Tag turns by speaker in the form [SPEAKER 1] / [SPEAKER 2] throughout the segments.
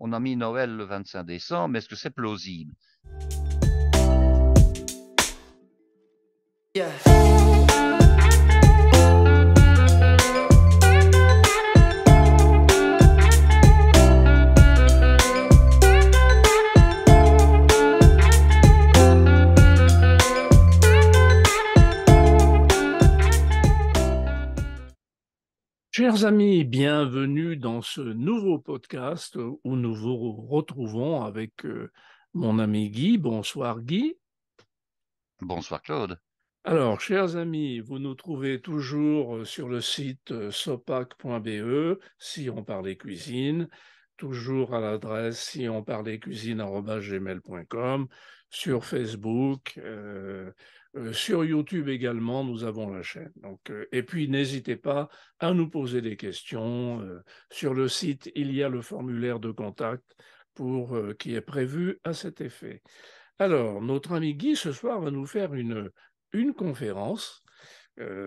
[SPEAKER 1] on a mis Noël le 25 décembre, mais est-ce que c'est plausible?
[SPEAKER 2] Yeah.
[SPEAKER 3] Chers amis, bienvenue dans ce nouveau podcast où nous vous retrouvons avec mon ami Guy. Bonsoir Guy.
[SPEAKER 1] Bonsoir Claude.
[SPEAKER 3] Alors, chers amis, vous nous trouvez toujours sur le site sopac.be, si on parlait cuisine, toujours à l'adresse si on parlait cuisine@gmail.com, sur Facebook, sur YouTube également, nous avons la chaîne. Donc, et puis, n'hésitez pas à nous poser des questions. Sur le site, il y a le formulaire de contact qui est prévu à cet effet. Alors, notre ami Guy, ce soir, va nous faire une conférence,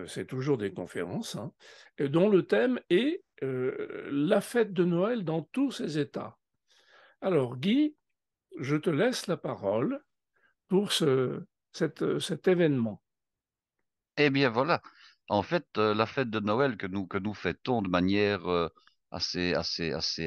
[SPEAKER 3] c'est toujours des conférences, hein, dont le thème est la fête de Noël dans tous ses états. Alors, Guy, je te laisse la parole pour cet événement.
[SPEAKER 1] Eh bien voilà, en fait, la fête de Noël que nous fêtons de manière assez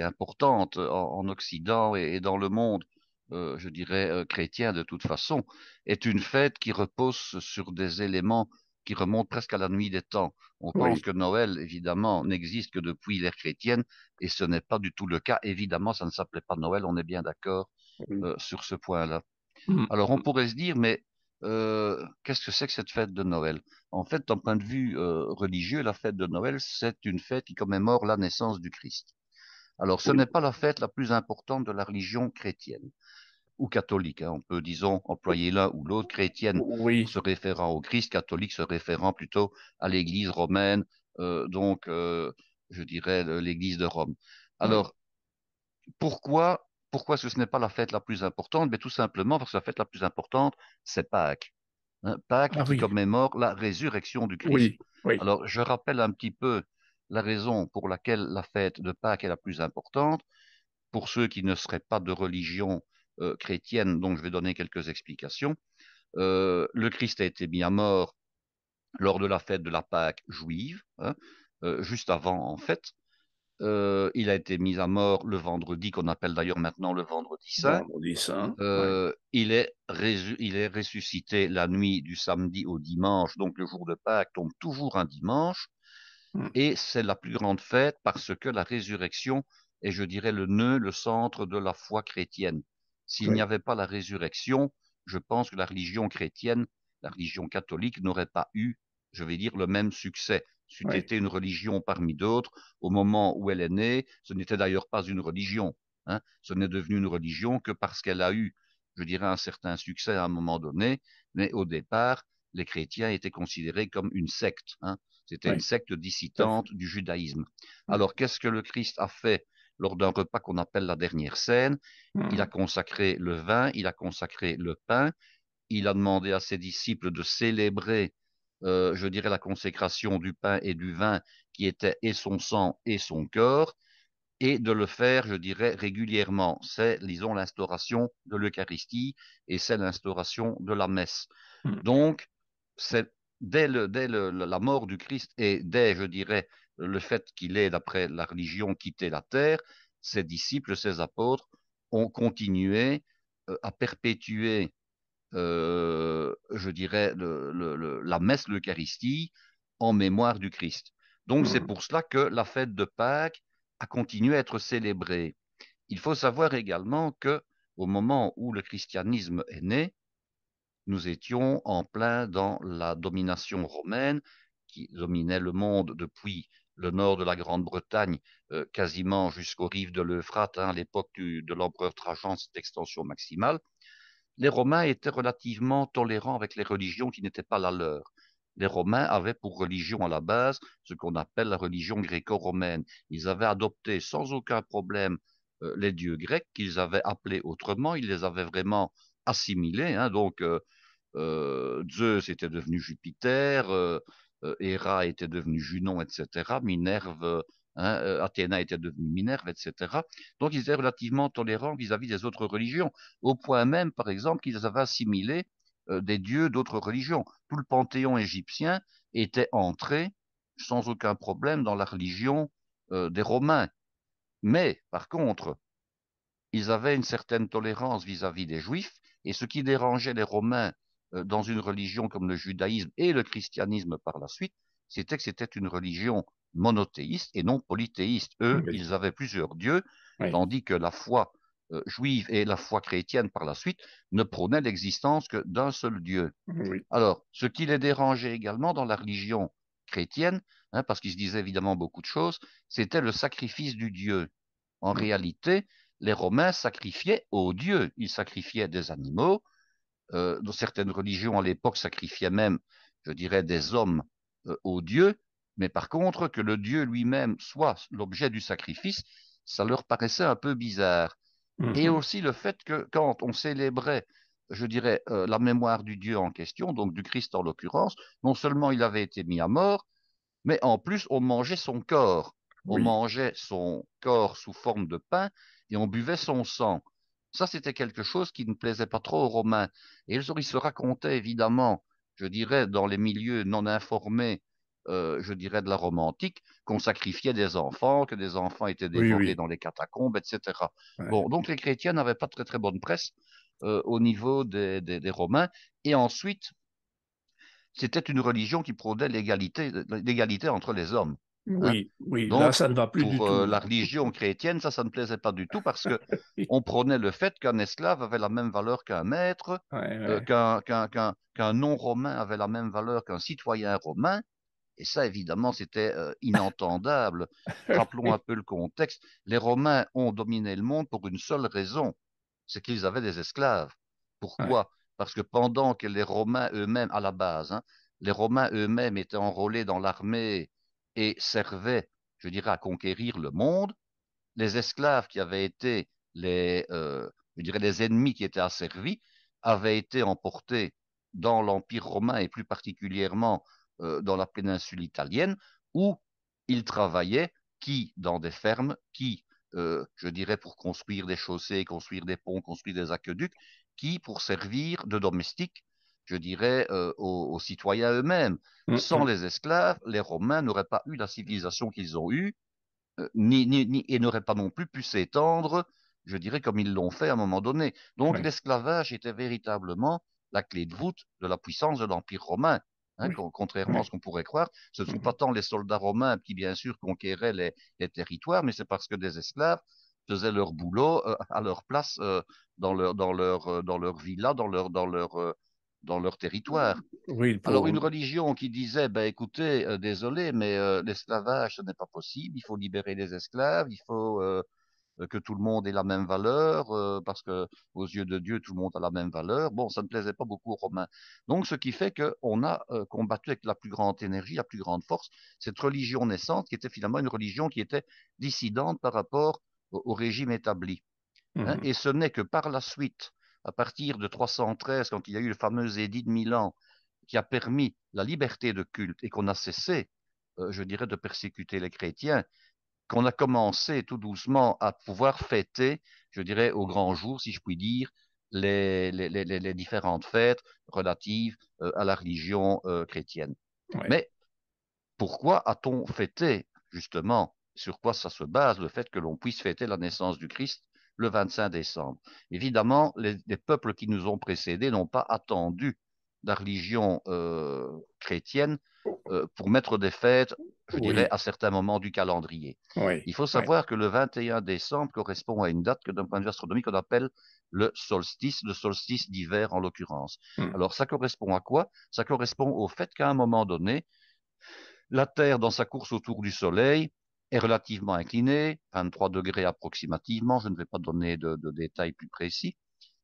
[SPEAKER 1] importante en Occident et dans le monde, je dirais chrétien de toute façon, est une fête qui repose sur des éléments qui remontent presque à la nuit des temps. On pense
[SPEAKER 3] Oui,
[SPEAKER 1] que Noël, évidemment, n'existe que depuis l'ère chrétienne, et ce n'est pas du tout le cas. Évidemment, ça ne s'appelait pas Noël, on est bien d'accord
[SPEAKER 3] oui.
[SPEAKER 1] sur ce point-là.
[SPEAKER 3] Mm.
[SPEAKER 1] Alors, on pourrait se dire, mais qu'est-ce que c'est que cette fête de Noël? En fait, d'un point de vue religieux, la fête de Noël, c'est une fête qui commémore la naissance du Christ. Alors, ce
[SPEAKER 3] Oui,
[SPEAKER 1] n'est pas la fête la plus importante de la religion chrétienne ou catholique, hein. On peut, disons, employer l'un ou l'autre, chrétienne
[SPEAKER 3] oui,
[SPEAKER 1] se référant au Christ, catholique se référant plutôt à l'Église romaine, donc, je dirais, l'Église de Rome.
[SPEAKER 3] oui.
[SPEAKER 1] Alors, pourquoi est-ce que ce n'est pas la fête la plus importante? Mais tout simplement parce que la fête la plus importante, c'est Pâques, hein. Pâques
[SPEAKER 3] Ah
[SPEAKER 1] qui
[SPEAKER 3] oui,
[SPEAKER 1] commémore la résurrection du Christ.
[SPEAKER 3] oui, oui.
[SPEAKER 1] Alors, je rappelle un petit peu la raison pour laquelle la fête de Pâques est la plus importante. Pour ceux qui ne seraient pas de religion chrétienne, donc je vais donner quelques explications. Le Christ a été mis à mort lors de la fête de la Pâque juive, hein, juste avant en fait. Il a été mis à mort le vendredi, qu'on appelle d'ailleurs maintenant le vendredi saint.
[SPEAKER 3] Vendredi saint, oui.
[SPEAKER 1] Il est ressuscité la nuit du samedi au dimanche, donc le jour de Pâques tombe toujours un dimanche,
[SPEAKER 3] Mm.
[SPEAKER 1] et c'est la plus grande fête parce que la résurrection est, je dirais, le nœud, le centre de la foi chrétienne. S'il n'y
[SPEAKER 3] Oui,
[SPEAKER 1] avait pas la résurrection, je pense que la religion chrétienne, la religion catholique n'aurait pas eu, je vais dire, le même succès. C'eût
[SPEAKER 3] oui,
[SPEAKER 1] été une religion parmi d'autres. Au moment où elle est née, ce n'était d'ailleurs pas une religion, hein. Ce n'est devenu une religion que parce qu'elle a eu, je dirais, un certain succès à un moment donné. Mais au départ, les chrétiens étaient considérés comme une secte, hein. C'était une
[SPEAKER 3] oui,
[SPEAKER 1] secte
[SPEAKER 3] tout à fait.
[SPEAKER 1] dissidente du judaïsme.
[SPEAKER 3] Mm.
[SPEAKER 1] Alors, qu'est-ce que le Christ a fait lors d'un repas qu'on appelle la dernière scène? Il a
[SPEAKER 3] Mm.
[SPEAKER 1] consacré le vin, il a consacré le pain, il a demandé à ses disciples de célébrer, je dirais, la consécration du pain et du vin qui était et son sang et son corps, et de le faire, je dirais, régulièrement. C'est, disons, l'instauration de l'Eucharistie et c'est l'instauration de la messe.
[SPEAKER 3] Mm.
[SPEAKER 1] Donc, c'est la mort du Christ et dès, je dirais, le fait qu'il ait, d'après la religion, quitté la terre, ses disciples, ses apôtres ont continué à perpétuer, je dirais, la messe, l'Eucharistie, en mémoire du Christ. Donc, c'est
[SPEAKER 3] Mm.
[SPEAKER 1] pour cela que la fête de Pâques a continué à être célébrée. Il faut savoir également que, au moment où le christianisme est né, nous étions en plein dans la domination romaine qui dominait le monde depuis le nord de la Grande-Bretagne, quasiment jusqu'aux rives de l'Euphrate, hein, à l'époque de l'empereur Trajan, cette extension maximale. Les Romains étaient relativement tolérants avec les religions qui n'étaient pas la leur. Les Romains avaient pour religion à la base ce qu'on appelle la religion gréco-romaine. Ils avaient adopté sans aucun problème les dieux grecs qu'ils avaient appelés autrement. Ils les avaient vraiment assimilés, hein. Donc, Zeus était devenu Jupiter, Héra était devenu Junon, etc. Minerve, hein, Athéna était devenue Minerve, etc. Donc ils étaient relativement tolérants vis-à-vis des autres religions, au point même, par exemple, qu'ils avaient assimilé des dieux d'autres religions. Tout le panthéon égyptien était entré sans aucun problème dans la religion des Romains. Mais, par contre, ils avaient une certaine tolérance vis-à-vis des Juifs, et ce qui dérangeait les Romains dans une religion comme le judaïsme et le christianisme par la suite, c'était que c'était une religion monothéiste et non polythéiste. Eux,
[SPEAKER 3] Oui,
[SPEAKER 1] ils avaient plusieurs dieux,
[SPEAKER 3] oui,
[SPEAKER 1] tandis que la foi juive et la foi chrétienne par la suite ne prônaient l'existence que d'un seul Dieu.
[SPEAKER 3] oui.
[SPEAKER 1] Alors, ce qui les dérangeait également dans la religion chrétienne, hein, parce qu'ils se disaient évidemment beaucoup de choses, c'était le sacrifice du Dieu. En réalité, les Romains sacrifiaient aux dieux. Ils sacrifiaient des animaux. Dans certaines religions à l'époque sacrifiaient même, je dirais, des hommes aux dieux. Mais par contre, que le dieu lui-même soit l'objet du sacrifice, ça leur paraissait un peu bizarre. Et
[SPEAKER 3] Mhm.
[SPEAKER 1] aussi le fait que quand on célébrait, je dirais, la mémoire du Dieu en question, donc du Christ en l'occurrence, non seulement il avait été mis à mort, mais en plus on mangeait son corps. On
[SPEAKER 3] Oui,
[SPEAKER 1] mangeait son corps sous forme de pain et on buvait son sang. Ça, c'était quelque chose qui ne plaisait pas trop aux Romains. Et ils se racontaient évidemment, je dirais, dans les milieux non informés, je dirais, de la Rome antique, qu'on sacrifiait des enfants, que des enfants étaient
[SPEAKER 3] oui,
[SPEAKER 1] dévorés
[SPEAKER 3] oui.
[SPEAKER 1] dans les catacombes, etc.
[SPEAKER 3] Ouais.
[SPEAKER 1] Bon, donc les chrétiens n'avaient pas très très bonne presse au niveau des Romains. Et ensuite, c'était une religion qui prônait l'égalité entre les hommes. Hein.
[SPEAKER 3] Oui, oui, là,
[SPEAKER 1] Donc,
[SPEAKER 3] ça ne va plus du
[SPEAKER 1] pour
[SPEAKER 3] tout.
[SPEAKER 1] la religion chrétienne, ça ne plaisait pas du tout parce que on prônait le fait qu'un esclave avait la même valeur qu'un maître,
[SPEAKER 3] Ouais, ouais.
[SPEAKER 1] qu'un non-romain avait la même valeur qu'un citoyen romain. Et ça, évidemment, c'était inentendable. Rappelons un peu le contexte. Les Romains ont dominé le monde pour une seule raison, c'est qu'ils avaient des esclaves.
[SPEAKER 3] Ouais,
[SPEAKER 1] Pourquoi? Parce que pendant que les Romains eux-mêmes, à la base, hein, les Romains eux-mêmes étaient enrôlés dans l'armée et servaient, je dirais, à conquérir le monde, les esclaves qui avaient été je dirais, les ennemis qui étaient asservis avaient été emportés dans l'Empire romain et plus particulièrement dans la péninsule italienne où ils travaillaient, qui dans des fermes, qui, je dirais, pour construire des chaussées, construire des ponts, construire des aqueducs, qui pour servir de domestiques, je dirais, aux citoyens eux-mêmes. Sans
[SPEAKER 3] Mhm.
[SPEAKER 1] les esclaves, les Romains n'auraient pas eu la civilisation qu'ils ont eue et n'aurait pas non plus pu s'étendre, je dirais, comme ils l'ont fait à un moment donné. Donc
[SPEAKER 3] Ouais,
[SPEAKER 1] l'esclavage était véritablement la clé de voûte de la puissance de l'Empire romain. Hein,
[SPEAKER 3] oui,
[SPEAKER 1] contrairement à ce
[SPEAKER 3] ouais.
[SPEAKER 1] qu'on pourrait croire, ce ne sont pas
[SPEAKER 3] Mhm.
[SPEAKER 1] tant les soldats romains qui, bien sûr, conquéraient les territoires, mais c'est parce que des esclaves faisaient leur boulot à leur place dans leur villa, dans leur territoire.
[SPEAKER 3] Oui,
[SPEAKER 1] Alors,
[SPEAKER 3] pour...
[SPEAKER 1] une religion qui disait, ben, écoutez, désolé, mais l'esclavage, ce n'est pas possible, il faut libérer les esclaves, il faut que tout le monde ait la même valeur, parce que aux yeux de Dieu, tout le monde a la même valeur. Bon, ça ne plaisait pas beaucoup aux Romains. Donc, ce qui fait qu'on a combattu avec la plus grande énergie, la plus grande force, cette religion naissante, qui était finalement une religion qui était dissidente par rapport au régime établi. Hein.
[SPEAKER 3] Mhm.
[SPEAKER 1] Et ce n'est que par la suite, à partir de 313, quand il y a eu le fameux édit de Milan, qui a permis la liberté de culte et qu'on a cessé, je dirais, de persécuter les chrétiens, qu'on a commencé tout doucement à pouvoir fêter, je dirais, au grand jour, si je puis dire, les différentes fêtes relatives à la religion chrétienne.
[SPEAKER 3] Ouais,
[SPEAKER 1] Mais pourquoi a-t-on fêté, justement, sur quoi ça se base, le fait que l'on puisse fêter la naissance du Christ le 25 décembre? Évidemment, les peuples qui nous ont précédés n'ont pas attendu la religion chrétienne pour mettre des fêtes, je dirais,
[SPEAKER 3] oui,
[SPEAKER 1] à certains moments du calendrier.
[SPEAKER 3] oui,
[SPEAKER 1] Il faut
[SPEAKER 3] oui,
[SPEAKER 1] savoir que le 21 décembre correspond à une date que d'un point de vue astronomique, on appelle le solstice d'hiver en l'occurrence.
[SPEAKER 3] Mhm.
[SPEAKER 1] Alors, ça correspond à quoi? Ça correspond au fait qu'à un moment donné, la Terre, dans sa course autour du Soleil, est relativement inclinée, 23 degrés approximativement, je ne vais pas donner de détails plus précis.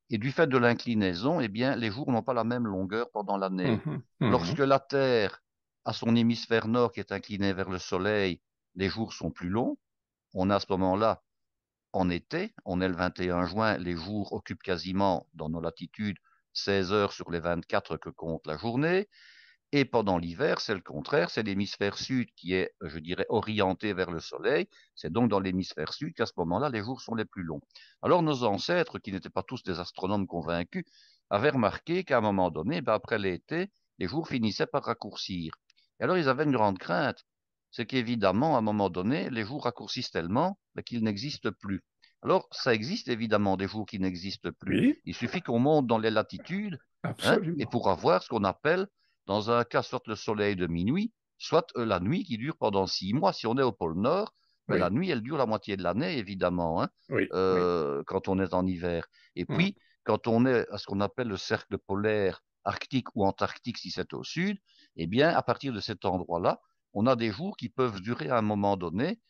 [SPEAKER 1] Et du fait de l'inclinaison, eh bien, les jours n'ont pas la même longueur pendant l'année.
[SPEAKER 3] Mhm.
[SPEAKER 1] Lorsque
[SPEAKER 3] Mhm.
[SPEAKER 1] la Terre a son hémisphère nord qui est incliné vers le Soleil, les jours sont plus longs. On a à ce moment-là, en été, on est le 21 juin, les jours occupent quasiment, dans nos latitudes, 16 heures sur les 24 que compte la journée. Et pendant l'hiver, c'est le contraire, c'est l'hémisphère sud qui est, je dirais, orienté vers le soleil. C'est donc dans l'hémisphère sud qu'à ce moment-là, les jours sont les plus longs. Alors nos ancêtres, qui n'étaient pas tous des astronomes convaincus, avaient remarqué qu'à un moment donné, après l'été, les jours finissaient par raccourcir. Et alors ils avaient une grande crainte, c'est qu'évidemment, à un moment donné, les jours raccourcissent tellement qu'ils n'existent plus. Alors, ça existe évidemment des jours qui n'existent plus.
[SPEAKER 3] Oui,
[SPEAKER 1] Il suffit qu'on monte dans les latitudes, hein, et
[SPEAKER 3] absolument.
[SPEAKER 1] pour avoir ce qu'on appelle dans un cas, soit le soleil de minuit, soit la nuit qui dure pendant 6 mois. Si on est au pôle Nord, ben, la
[SPEAKER 3] Oui,
[SPEAKER 1] nuit, elle dure la moitié de l'année, évidemment, hein,
[SPEAKER 3] oui, oui.
[SPEAKER 1] quand on est en hiver. Et
[SPEAKER 3] Mm.
[SPEAKER 1] puis, quand on est à ce qu'on appelle le cercle polaire arctique ou antarctique, si c'est au sud, eh bien, à partir de cet endroit-là, on a des jours qui peuvent durer à un moment donné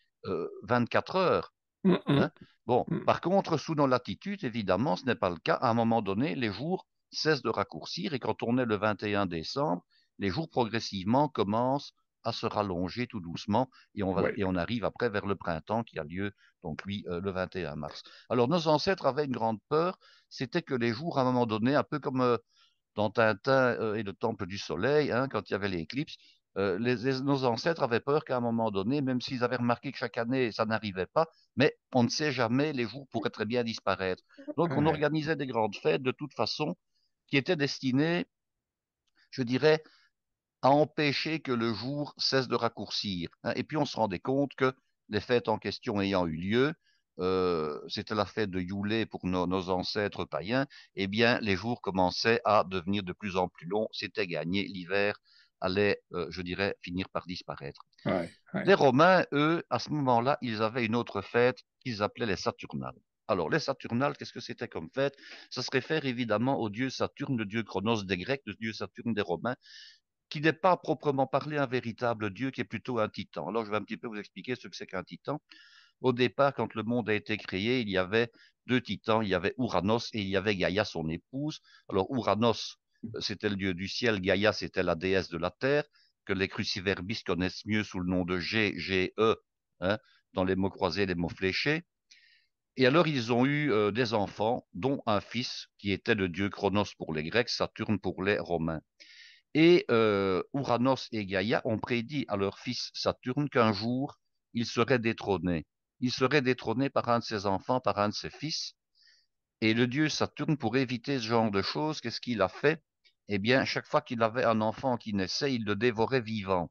[SPEAKER 1] 24 heures.
[SPEAKER 3] Mm, mm,
[SPEAKER 1] Hein. Bon,
[SPEAKER 3] mm.
[SPEAKER 1] par contre, sous nos latitudes, évidemment, ce n'est pas le cas. À un moment donné, les jours cessent de raccourcir et quand on est le 21 décembre, les jours progressivement commencent à se rallonger tout doucement
[SPEAKER 3] Oui.
[SPEAKER 1] et on arrive après vers le printemps qui a lieu, donc lui, le 21 mars. Alors, nos ancêtres avaient une grande peur, c'était que les jours, à un moment donné, un peu comme dans Tintin et le Temple du Soleil, hein, quand il y avait l'éclipse, nos ancêtres avaient peur qu'à un moment donné, même s'ils avaient remarqué que chaque année ça n'arrivait pas, mais on ne sait jamais, les jours pourraient très bien disparaître. Donc on
[SPEAKER 3] Ouais.
[SPEAKER 1] organisait des grandes fêtes de toute façon qui étaient destinées, je dirais, à empêcher que le jour cesse de raccourcir, hein. Et puis on se rendait compte que les fêtes en question ayant eu lieu, c'était la fête de Yule pour nos ancêtres païens, eh bien les jours commençaient à devenir de plus en plus longs, c'était gagné, l'hiver allait, je dirais, finir par disparaître.
[SPEAKER 3] Ouais.
[SPEAKER 1] Les
[SPEAKER 3] Ouais.
[SPEAKER 1] Romains, eux, à ce moment-là, ils avaient une autre fête qu'ils appelaient les Saturnales. Alors, les Saturnales, qu'est-ce que c'était comme fête? Ça se réfère évidemment au dieu Saturne, le dieu Chronos des Grecs, le dieu Saturne des Romains, qui n'est pas proprement parlé un véritable dieu, qui est plutôt un titan. Alors, je vais un petit peu vous expliquer ce que c'est qu'un titan. Au départ, quand le monde a été créé, il y avait deux titans, il y avait Ouranos et il y avait Gaïa, son épouse. Alors, Ouranos, c'était le dieu du ciel, Gaïa, c'était la déesse de la terre, que les cruciverbistes connaissent mieux sous le nom de G-E, hein, dans les mots croisés, les mots fléchés. Et alors, ils ont eu des enfants, dont un fils qui était le dieu Chronos pour les Grecs, Saturne pour les Romains. Et Ouranos et Gaïa ont prédit à leur fils Saturne qu'un jour, il serait détrôné. Il serait détrôné par un de ses enfants, par un de ses fils. Et le dieu Saturne, pour éviter ce genre de choses, qu'est-ce qu'il a fait? Eh bien, chaque fois qu'il avait un enfant qui naissait, il le dévorait vivant.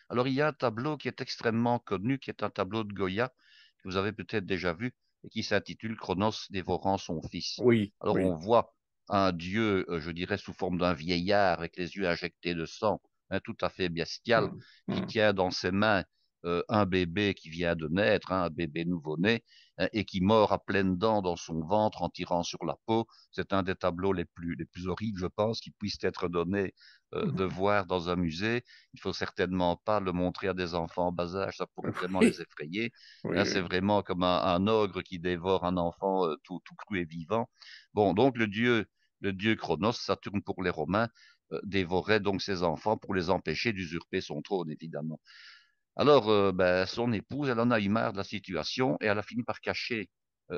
[SPEAKER 1] Alors, il y a un tableau qui est extrêmement connu, qui est un tableau de Goya, que vous avez peut-être déjà vu, et qui s'intitule Chronos dévorant son fils.
[SPEAKER 3] Oui,
[SPEAKER 1] Alors, on
[SPEAKER 3] oui.
[SPEAKER 1] voit un dieu, je dirais, sous forme d'un vieillard, avec les yeux injectés de sang, hein, tout à fait bestial,
[SPEAKER 3] Mm,
[SPEAKER 1] qui
[SPEAKER 3] mm.
[SPEAKER 1] tient dans ses mains un bébé qui vient de naître, hein, un bébé nouveau-né, hein, et qui mord à pleines dents dans son ventre en tirant sur la peau. C'est un des tableaux les plus horribles, je pense, qui puissent être donnés de voir dans un musée. Il faut certainement pas le montrer à des enfants en bas âge, ça pourrait vraiment les
[SPEAKER 3] Oui,
[SPEAKER 1] effrayer. Hein,
[SPEAKER 3] oui,
[SPEAKER 1] c'est
[SPEAKER 3] oui.
[SPEAKER 1] vraiment comme un ogre qui dévore un enfant tout cru et vivant. Bon, donc le dieu Chronos, Saturne pour les Romains, dévorait donc ses enfants pour les empêcher d'usurper son trône, évidemment. Alors, ben, son épouse, elle en a eu marre de la situation et elle a fini par cacher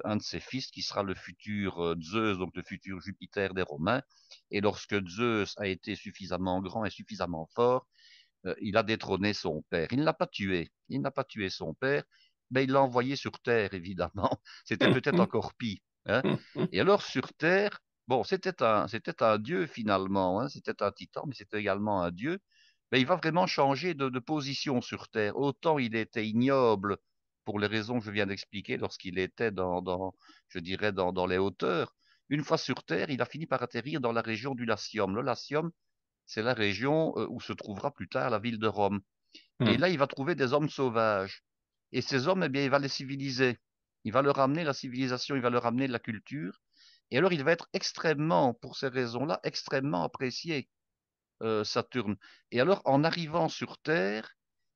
[SPEAKER 1] un de ses fils qui sera le futur Zeus, donc le futur Jupiter des Romains. Et lorsque Zeus a été suffisamment grand et suffisamment fort, il a détrôné son père. Il ne l'a pas tué. Il n'a pas tué son père, mais il l'a envoyé sur Terre, évidemment. C'était
[SPEAKER 3] Mm,
[SPEAKER 1] peut-être
[SPEAKER 3] mm,
[SPEAKER 1] encore pire. Hein.
[SPEAKER 3] mm, mm.
[SPEAKER 1] Et alors, sur Terre, bon, c'était un dieu finalement. Hein. C'était un titan, mais c'était également un dieu. Mais il va vraiment changer de position sur Terre. Autant il était ignoble pour les raisons que je viens d'expliquer lorsqu'il était je dirais, dans les hauteurs. Une fois sur Terre, il a fini par atterrir dans la région du Latium. Le Latium, c'est la région où se trouvera plus tard la ville de Rome. Et
[SPEAKER 3] Mm.
[SPEAKER 1] là, il va trouver des hommes sauvages. Et ces hommes, eh bien, il va les civiliser. Il va leur amener la civilisation, il va leur amener de la culture. Et alors, il va être extrêmement, pour ces raisons-là, extrêmement apprécié, Saturne. Et alors, en arrivant sur Terre,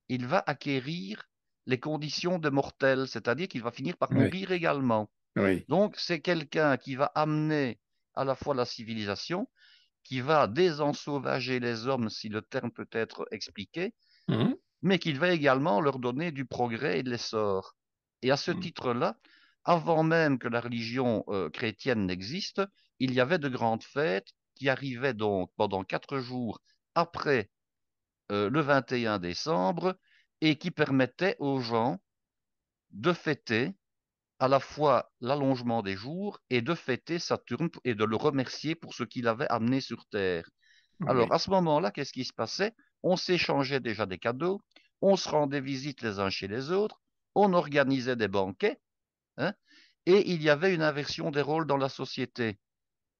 [SPEAKER 1] il va acquérir les conditions de mortel, c'est-à-dire qu'il va finir par
[SPEAKER 3] Oui,
[SPEAKER 1] mourir également.
[SPEAKER 3] oui.
[SPEAKER 1] Donc, c'est quelqu'un qui va amener à la fois la civilisation, qui va désensauvager les hommes, si le terme peut être expliqué,
[SPEAKER 3] Mm,
[SPEAKER 1] mais qu'il va également leur donner du progrès et de l'essor. Et à ce
[SPEAKER 3] mm.
[SPEAKER 1] titre-là, avant même que la religion chrétienne n'existe, il y avait de grandes fêtes qui arrivaient donc pendant 4 jours après le 21 décembre et qui permettait aux gens de fêter à la fois l'allongement des jours et de fêter Saturne et de le remercier pour ce qu'il avait amené sur Terre. Alors,
[SPEAKER 3] Oui.
[SPEAKER 1] à ce moment-là, qu'est-ce qui se passait? On s'échangeait déjà des cadeaux, on se rendait visite les uns chez les autres, on organisait des banquets, hein, et il y avait une inversion des rôles dans la société.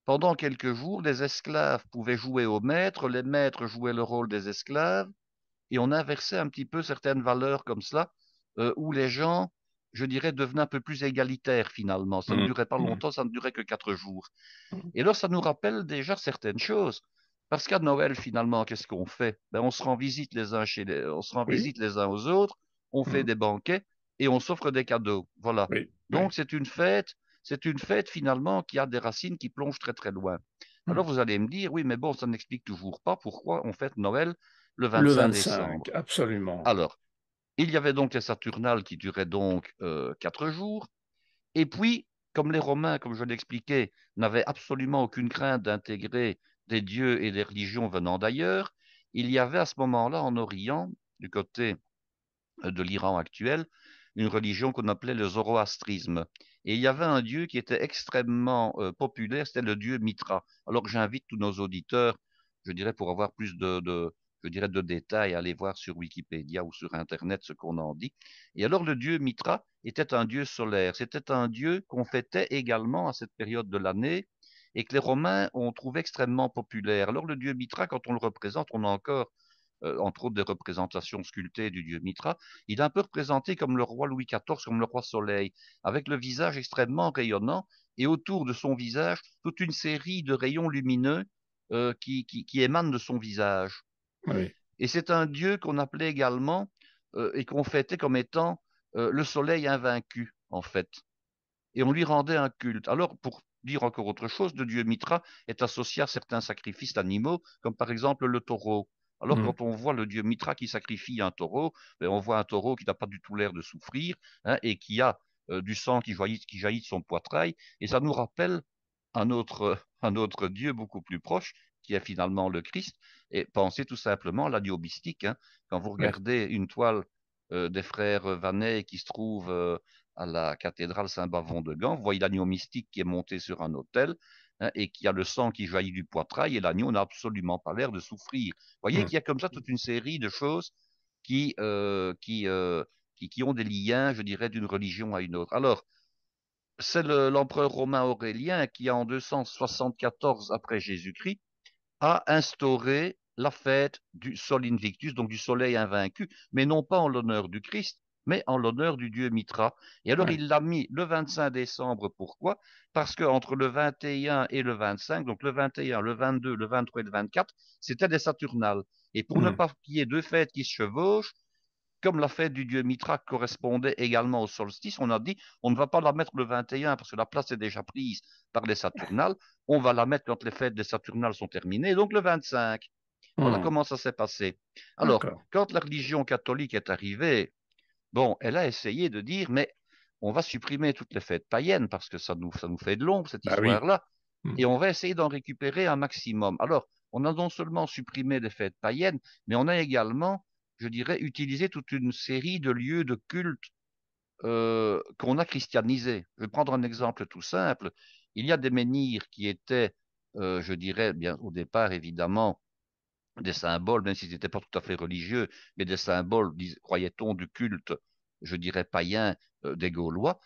[SPEAKER 1] Pendant quelques jours, les esclaves pouvaient jouer aux maîtres, les maîtres jouaient le rôle des esclaves, et on inversait un petit peu certaines valeurs comme cela, où les gens, je dirais, devenaient un peu plus égalitaires finalement. Ça ne
[SPEAKER 3] Mhm.
[SPEAKER 1] durait pas
[SPEAKER 3] Mhm.
[SPEAKER 1] longtemps, ça ne durait que 4 jours.
[SPEAKER 3] Mhm.
[SPEAKER 1] Et alors, ça nous rappelle déjà certaines choses. Parce qu'à Noël, finalement, qu'est-ce qu'on fait? Ben, on se rend visite les uns on se rend
[SPEAKER 3] Oui.
[SPEAKER 1] visite les uns aux autres, on fait
[SPEAKER 3] Mhm.
[SPEAKER 1] des banquets et on s'offre des cadeaux. Voilà.
[SPEAKER 3] Oui.
[SPEAKER 1] Donc,
[SPEAKER 3] Oui.
[SPEAKER 1] c'est une fête finalement qui a des racines qui plongent très très loin. Alors,
[SPEAKER 3] Mhm.
[SPEAKER 1] vous allez me dire, oui, mais bon, ça n'explique toujours pas pourquoi on fête Noël le
[SPEAKER 3] Le
[SPEAKER 1] 25
[SPEAKER 3] 25,
[SPEAKER 1] décembre.
[SPEAKER 3] absolument.
[SPEAKER 1] Alors, il y avait donc les Saturnales qui duraient donc 4 jours. Et puis, comme les Romains, comme je l'expliquais, n'avaient absolument aucune crainte d'intégrer des dieux et des religions venant d'ailleurs, il y avait à ce moment-là en Orient, du côté de l'Iran actuel, une religion qu'on appelait le zoroastrisme. Et il y avait un dieu qui était extrêmement populaire, c'était le dieu Mitra. Alors j'invite tous nos auditeurs, je dirais pour avoir plus je dirais de détails, à aller voir sur Wikipédia ou sur Internet ce qu'on en dit. Et alors le dieu Mitra était un dieu solaire. C'était un dieu qu'on fêtait également à cette période de l'année et que les Romains ont trouvé extrêmement populaire. Alors le dieu Mitra, quand on le représente, on a encore entre autres des représentations sculptées du dieu Mitra, il est un peu représenté comme le roi Louis XIV, comme le roi Soleil, avec le visage extrêmement rayonnant et autour de son visage toute une série de rayons lumineux qui émanent de son visage.
[SPEAKER 3] Oui.
[SPEAKER 1] Et c'est un dieu qu'on appelait également et qu'on fêtait comme étant le soleil invaincu, en fait. Et on lui rendait un culte. Alors, pour dire encore autre chose, le dieu Mitra est associé à certains sacrifices animaux, comme par exemple le taureau. Alors,
[SPEAKER 3] Mhm.
[SPEAKER 1] quand on voit le dieu Mitra qui sacrifie un taureau, ben, on voit un taureau qui n'a pas du tout l'air de souffrir, hein, et qui a du sang qui jaillit de son poitrail, et ça nous rappelle un autre dieu beaucoup plus proche, qui est finalement le Christ, et pensez tout simplement à l'agneau mystique. Hein. Quand vous
[SPEAKER 3] Oui.
[SPEAKER 1] regardez une toile des frères Vanet qui se trouve à la cathédrale Saint-Bavon de Gand, vous voyez l'agneau mystique qui est monté sur un autel, hein, et qui a le sang qui jaillit du poitrail, et l'agneau n'a absolument pas l'air de souffrir. Vous voyez
[SPEAKER 3] Mhm.
[SPEAKER 1] qu'il y a comme ça toute une série de choses qui, euh, qui, euh, qui ont des liens, je dirais, d'une religion à une autre. Alors, c'est l'empereur romain Aurélien qui, en 274 après Jésus-Christ, a instauré la fête du Sol Invictus, donc du soleil invaincu, mais non pas en l'honneur du Christ, mais en l'honneur du dieu Mitra. Et alors
[SPEAKER 3] Oui.
[SPEAKER 1] il l'a mis le 25 décembre, pourquoi? Parce qu'entre le 21 et le 25, donc le 21, le 22, le 23 et le 24, c'était des Saturnales. Et pour ne
[SPEAKER 3] Mhm.
[SPEAKER 1] pas qu'il y ait deux fêtes qui se chevauchent, comme la fête du dieu Mitra correspondait également au solstice, on a dit on ne va pas la mettre le 21 parce que la place est déjà prise par les Saturnales, on va la mettre quand les fêtes des Saturnales sont terminées, donc le 25. Voilà
[SPEAKER 3] Mhm.
[SPEAKER 1] comment ça s'est passé. Alors,
[SPEAKER 3] D'accord.
[SPEAKER 1] quand la religion catholique est arrivée, bon, elle a essayé de dire, mais on va supprimer toutes les fêtes païennes parce que ça nous fait de l'ombre, cette
[SPEAKER 3] Bah oui.
[SPEAKER 1] histoire-là, et
[SPEAKER 3] Mhm.
[SPEAKER 1] on va essayer d'en récupérer un maximum. Alors, on a non seulement supprimé les fêtes païennes, mais on a également, je dirais, utilisé toute une série de lieux de culte qu'on a christianisés. Je vais prendre un exemple tout simple. Il y a des menhirs qui étaient, je dirais, bien au départ, évidemment, des symboles, même s'ils n'étaient pas tout à fait religieux, mais des symboles, croyait-on, du culte, je dirais, païen des Gaulois,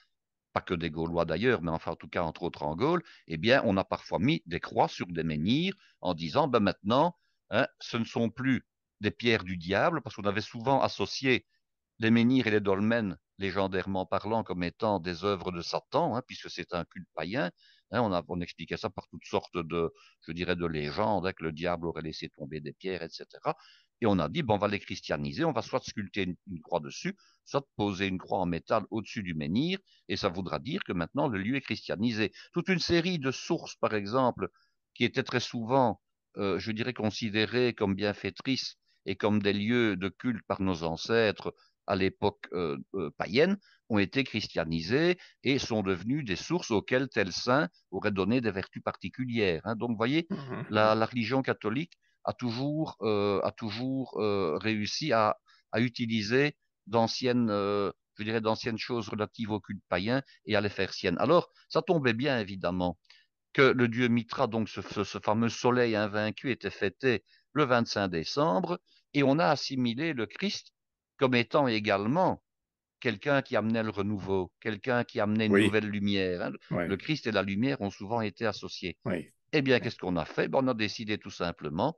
[SPEAKER 1] pas que des Gaulois d'ailleurs, mais enfin en tout cas entre autres en Gaule, eh bien on a parfois mis des croix sur des menhirs en disant, ben maintenant, hein, ce ne sont plus des pierres du diable, parce qu'on avait souvent associé les menhirs et les dolmens, légendairement parlant, comme étant des œuvres de Satan, hein, puisque c'est un culte païen. Hein, on expliquait ça par toutes sortes je dirais, de légendes, hein, que le diable aurait laissé tomber des pierres, etc. Et on a dit, bon, on va les christianiser, on va soit sculpter une croix dessus, soit poser une croix en métal au-dessus du menhir, et ça voudra dire que maintenant le lieu est christianisé. Toute une série de sources, par exemple, qui étaient très souvent, je dirais, considérées comme bienfaitrices et comme des lieux de culte par nos ancêtres, à l'époque païenne, ont été christianisés et sont devenus des sources auxquelles tel saint aurait donné des vertus particulières. Hein. Donc, vous voyez,
[SPEAKER 3] Mhm.
[SPEAKER 1] la religion catholique a toujours réussi à utiliser d'anciennes, je dirais, d'anciennes choses relatives au culte païen et à les faire siennes. Alors, ça tombait bien, évidemment, que le dieu Mitra, donc ce fameux soleil invaincu, était fêté le 25 décembre, et on a assimilé le Christ comme étant également quelqu'un qui amenait le renouveau, quelqu'un qui amenait une
[SPEAKER 3] Oui,
[SPEAKER 1] nouvelle lumière, hein. Le
[SPEAKER 3] oui,
[SPEAKER 1] Christ et la lumière ont souvent été associés.
[SPEAKER 3] oui.
[SPEAKER 1] Eh bien,
[SPEAKER 3] Oui.
[SPEAKER 1] qu'est-ce qu'on a fait? Ben, on a décidé tout simplement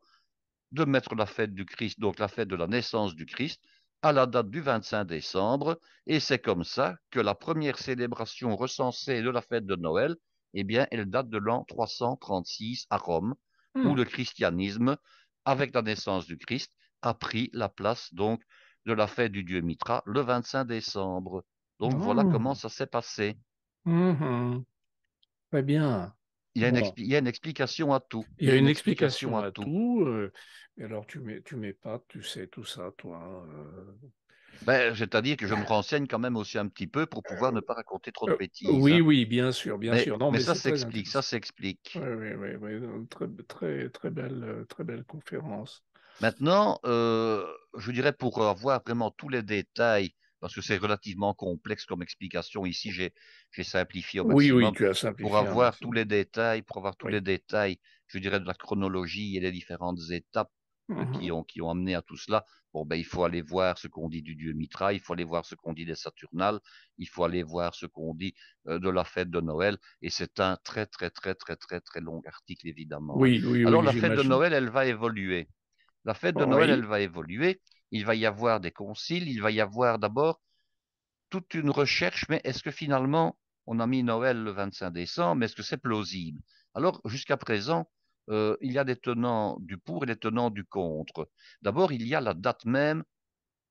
[SPEAKER 1] de mettre la fête du Christ, donc la fête de la naissance du Christ, à la date du 25 décembre. Et c'est comme ça que la première célébration recensée de la fête de Noël, eh bien, elle date de l'an 336 à Rome, où
[SPEAKER 3] Hmm.
[SPEAKER 1] le christianisme, avec la naissance du Christ, a pris la place donc de la fête du dieu Mitra le 25 décembre. Donc voilà comment
[SPEAKER 3] Ah,
[SPEAKER 1] ça s'est passé.
[SPEAKER 3] mhm. Très bien. Bon,
[SPEAKER 1] Il y a une explication à tout.
[SPEAKER 3] il y
[SPEAKER 1] Il y
[SPEAKER 3] a
[SPEAKER 1] a
[SPEAKER 3] une
[SPEAKER 1] une explication
[SPEAKER 3] explication
[SPEAKER 1] à
[SPEAKER 3] à
[SPEAKER 1] tout.
[SPEAKER 3] tout. Et alors, tu m'épates, tu sais tout ça, toi.
[SPEAKER 1] Ben, c'est-à-dire que je me renseigne quand même aussi un petit peu pour pouvoir ne pas raconter trop de bêtises,
[SPEAKER 3] Oui,
[SPEAKER 1] hein.
[SPEAKER 3] oui, bien sûr, bien sûr. Non,
[SPEAKER 1] Mais
[SPEAKER 3] mais
[SPEAKER 1] ça
[SPEAKER 3] c'est très
[SPEAKER 1] s'explique, ça
[SPEAKER 3] intéressant. Oui,
[SPEAKER 1] s'explique.
[SPEAKER 3] oui, oui, oui. Très, très, très belle conférence.
[SPEAKER 1] Maintenant, je dirais pour avoir vraiment tous les détails, parce que c'est relativement complexe comme explication, ici j'ai simplifié au
[SPEAKER 3] Oui, oui,
[SPEAKER 1] maximum,
[SPEAKER 3] tu as
[SPEAKER 1] pour
[SPEAKER 3] simplifié un
[SPEAKER 1] avoir tous
[SPEAKER 3] maximum.
[SPEAKER 1] les détails, pour avoir tous les
[SPEAKER 3] Oui.
[SPEAKER 1] détails, je dirais de la chronologie et les différentes étapes
[SPEAKER 3] Mhm.
[SPEAKER 1] qui ont amené à tout cela. Bon, ben, il faut aller voir ce qu'on dit du dieu Mitra, il faut aller voir ce qu'on dit des Saturnales, il faut aller voir ce qu'on dit de la fête de Noël, et c'est un très, très, très, très, très, très long article, évidemment, hein.
[SPEAKER 3] Oui, oui,
[SPEAKER 1] Alors,
[SPEAKER 3] oui,
[SPEAKER 1] la fête de
[SPEAKER 3] j'imagine.
[SPEAKER 1] Noël, elle va évoluer. La fête de Noël, elle
[SPEAKER 3] Oui.
[SPEAKER 1] va évoluer. Il va y avoir des conciles, il va y avoir d'abord toute une recherche, mais est-ce que finalement, on a mis Noël le 25 décembre, mais est-ce que c'est plausible? Alors, jusqu'à présent, il y a des tenants du pour et des tenants du contre. D'abord, il y a la date même,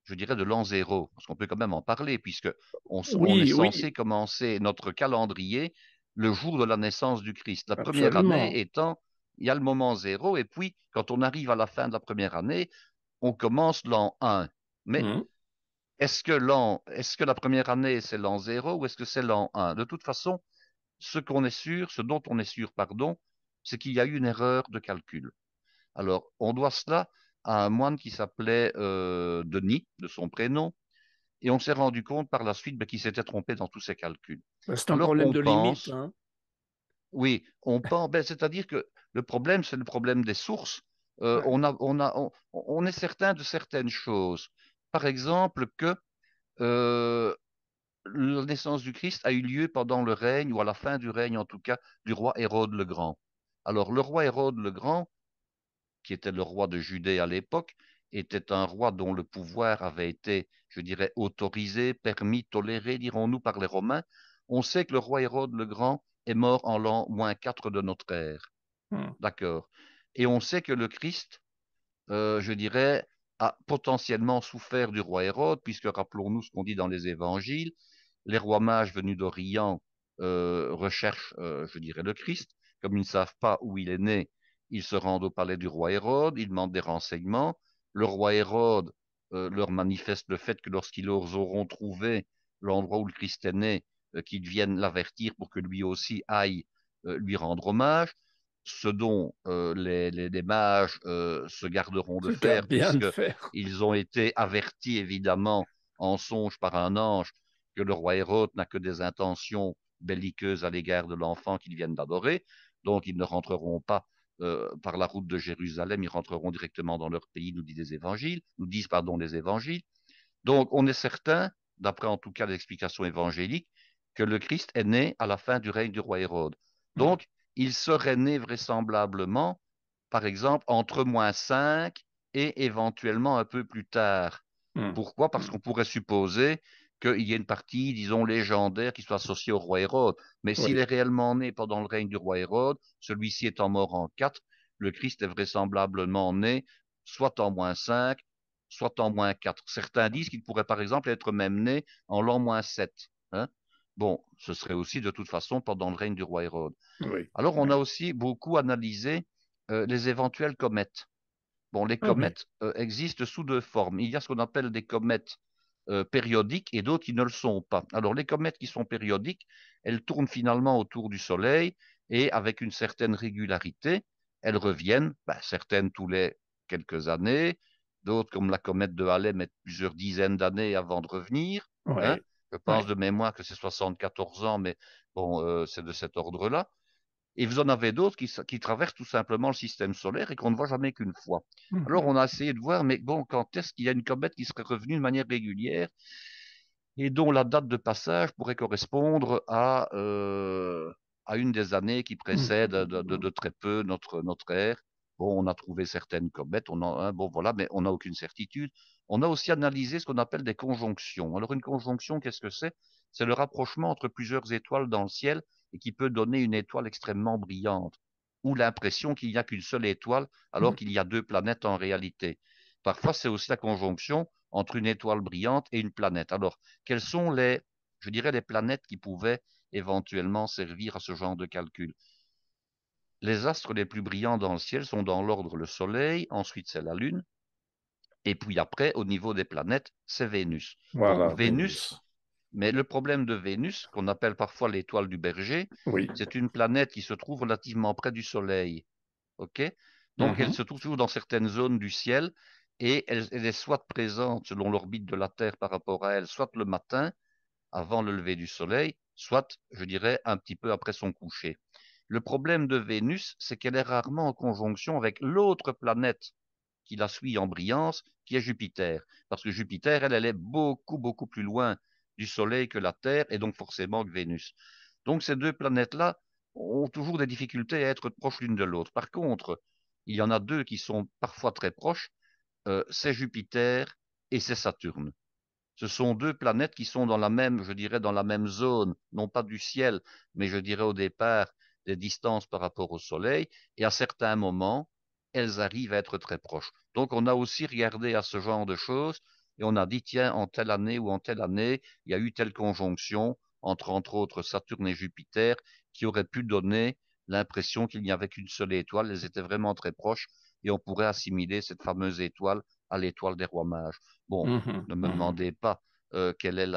[SPEAKER 1] je dirais, de l'an zéro, parce qu'on peut quand même en parler, puisque on est
[SPEAKER 3] Oui, oui,
[SPEAKER 1] censé commencer notre calendrier le jour de la naissance du Christ. La première année
[SPEAKER 3] absolument.
[SPEAKER 1] étant, il y a le moment zéro, et puis, quand on arrive à la fin de la première année, on commence l'an 1. Mais
[SPEAKER 3] Mhm.
[SPEAKER 1] est-ce que la première année, c'est l'an zéro ou est-ce que c'est l'an 1? De toute façon, ce dont on est sûr, pardon, c'est qu'il y a eu une erreur de calcul. Alors, on doit cela à un moine qui s'appelait Denis, de son prénom, et on s'est rendu compte par la suite qu'il s'était trompé dans tous ses calculs.
[SPEAKER 3] Ben, c'est un
[SPEAKER 1] Alors,
[SPEAKER 3] problème
[SPEAKER 1] on
[SPEAKER 3] de limite,
[SPEAKER 1] pense,
[SPEAKER 3] hein.
[SPEAKER 1] oui, on pense, c'est-à-dire que le problème, c'est le problème des sources.
[SPEAKER 3] Ouais.
[SPEAKER 1] On est certain de certaines choses. Par exemple, que euh, la naissance du Christ a eu lieu pendant le règne, ou à la fin du règne en tout cas, du roi Hérode le Grand. Alors, le roi Hérode le Grand, qui était le roi de Judée à l'époque, était un roi dont le pouvoir avait été, je dirais, autorisé, permis, toléré, dirons-nous, par les Romains. On sait que le roi Hérode le Grand est mort en l'an -4 de notre ère.
[SPEAKER 3] Mhm.
[SPEAKER 1] D'accord. Et on sait que le Christ, je dirais, a potentiellement souffert du roi Hérode, puisque rappelons-nous ce qu'on dit dans les évangiles, les rois mages venus d'Orient recherchent, je dirais, le Christ. Comme ils ne savent pas où il est né, ils se rendent au palais du roi Hérode, ils demandent des renseignements. Le roi Hérode leur manifeste le fait que lorsqu'ils auront trouvé l'endroit où le Christ est né, qu'ils viennent l'avertir pour que lui aussi aille lui rendre hommage, ce dont les mages se garderont de
[SPEAKER 3] Tu dois
[SPEAKER 1] faire,
[SPEAKER 3] bien le
[SPEAKER 1] puisque
[SPEAKER 3] faire.
[SPEAKER 1] ils ont été avertis évidemment en songe par un ange que le roi Hérode n'a que des intentions belliqueuses à l'égard de l'enfant qu'ils viennent d'adorer, donc ils ne rentreront pas par la route de Jérusalem, ils rentreront directement dans leur pays, nous disent pardon les évangiles. Donc on est certain, d'après en tout cas l'explication évangélique, que le Christ est né à la fin du règne du roi Hérode.
[SPEAKER 3] Mhm.
[SPEAKER 1] Donc il serait né vraisemblablement, par exemple, entre -5 et éventuellement un peu plus tard.
[SPEAKER 3] Mhm.
[SPEAKER 1] Pourquoi? Parce
[SPEAKER 3] Mhm.
[SPEAKER 1] qu'on pourrait supposer qu'il y a une partie, disons, légendaire qui soit associée au roi Hérode. Mais s'il
[SPEAKER 3] Oui,
[SPEAKER 1] est réellement né pendant le règne du roi Hérode, celui-ci étant mort en 4, le Christ est vraisemblablement né soit en -5, soit en -4. Certains disent qu'il pourrait par exemple être même né en l'an -7, hein. Bon, ce serait aussi de toute façon pendant le règne du roi Hérode.
[SPEAKER 3] oui,
[SPEAKER 1] Alors on a
[SPEAKER 3] oui.
[SPEAKER 1] aussi beaucoup analysé les éventuelles comètes. Bon, les
[SPEAKER 3] Ah oui.
[SPEAKER 1] comètes existent sous deux formes. Il y a ce qu'on appelle des comètes périodiques et d'autres qui ne le sont pas. Alors, les comètes qui sont périodiques, elles tournent finalement autour du Soleil et avec une certaine régularité, elles reviennent, ben, certaines tous les quelques années. D'autres, comme la comète de Halley, mettent plusieurs dizaines d'années avant de revenir. Hein.
[SPEAKER 3] Oui,
[SPEAKER 1] Je pense
[SPEAKER 3] oui.
[SPEAKER 1] de mémoire que c'est 74 ans, mais bon, c'est de cet ordre-là. Et vous en avez d'autres qui traversent tout simplement le système solaire et qu'on ne voit jamais qu'une fois. Alors,
[SPEAKER 3] Mhm.
[SPEAKER 1] on a essayé de voir, mais bon, quand est-ce qu'il y a une comète qui serait revenue de manière régulière et dont la date de passage pourrait correspondre à une des années qui précèdent de
[SPEAKER 3] Mhm.
[SPEAKER 1] très peu notre ère. Bon, on a trouvé certaines comètes, bon voilà, mais on n'a aucune certitude. On a aussi analysé ce qu'on appelle des conjonctions. Alors une conjonction, qu'est-ce que c'est? C'est le rapprochement entre plusieurs étoiles dans le ciel et qui peut donner une étoile extrêmement brillante, ou l'impression qu'il n'y a qu'une seule étoile alors qu'il y a deux planètes en réalité. Parfois, c'est aussi la conjonction entre une étoile brillante et une planète. Alors, quelles sont je dirais, les planètes qui pouvaient éventuellement servir à ce genre de calcul? Les astres les plus brillants dans le ciel sont dans l'ordre le Soleil, ensuite c'est la Lune, et puis après, au niveau des planètes, c'est Vénus. Bon,
[SPEAKER 3] Voilà,
[SPEAKER 1] Vénus,
[SPEAKER 3] Vénus.
[SPEAKER 1] mais le problème de Vénus, qu'on appelle parfois l'étoile du berger,
[SPEAKER 3] Oui.
[SPEAKER 1] c'est une planète qui se trouve relativement près du Soleil. OK? Donc, elle
[SPEAKER 3] Mhm.
[SPEAKER 1] se trouve toujours dans certaines zones du ciel et elle est soit présente selon l'orbite de la Terre par rapport à elle, soit le matin, avant le lever du soleil, soit, je dirais, un petit peu après son coucher. Le problème de Vénus, c'est qu'elle est rarement en conjonction avec l'autre planète qui la suit en brillance, qui est Jupiter. Parce que Jupiter, elle est beaucoup, beaucoup plus loin du Soleil que la Terre, et donc forcément que Vénus. Donc ces deux planètes-là ont toujours des difficultés à être proches l'une de l'autre. Par contre, il y en a deux qui sont parfois très proches, c'est Jupiter et c'est Saturne. Ce sont deux planètes qui sont dans la même, je dirais, dans la même zone, non pas du ciel, mais je dirais au départ des distances par rapport au Soleil, et à certains moments, elles arrivent à être très proches. Donc, on a aussi regardé à ce genre de choses, et on a dit, tiens, en telle année ou en telle année, il y a eu telle conjonction entre autres, Saturne et Jupiter, qui aurait pu donner l'impression qu'il n'y avait qu'une seule étoile. Elles étaient vraiment très proches, et on pourrait assimiler cette fameuse étoile à l'étoile des rois mages. Bon,
[SPEAKER 3] Mhm.
[SPEAKER 1] ne me
[SPEAKER 3] Mhm.
[SPEAKER 1] demandez pas quelle est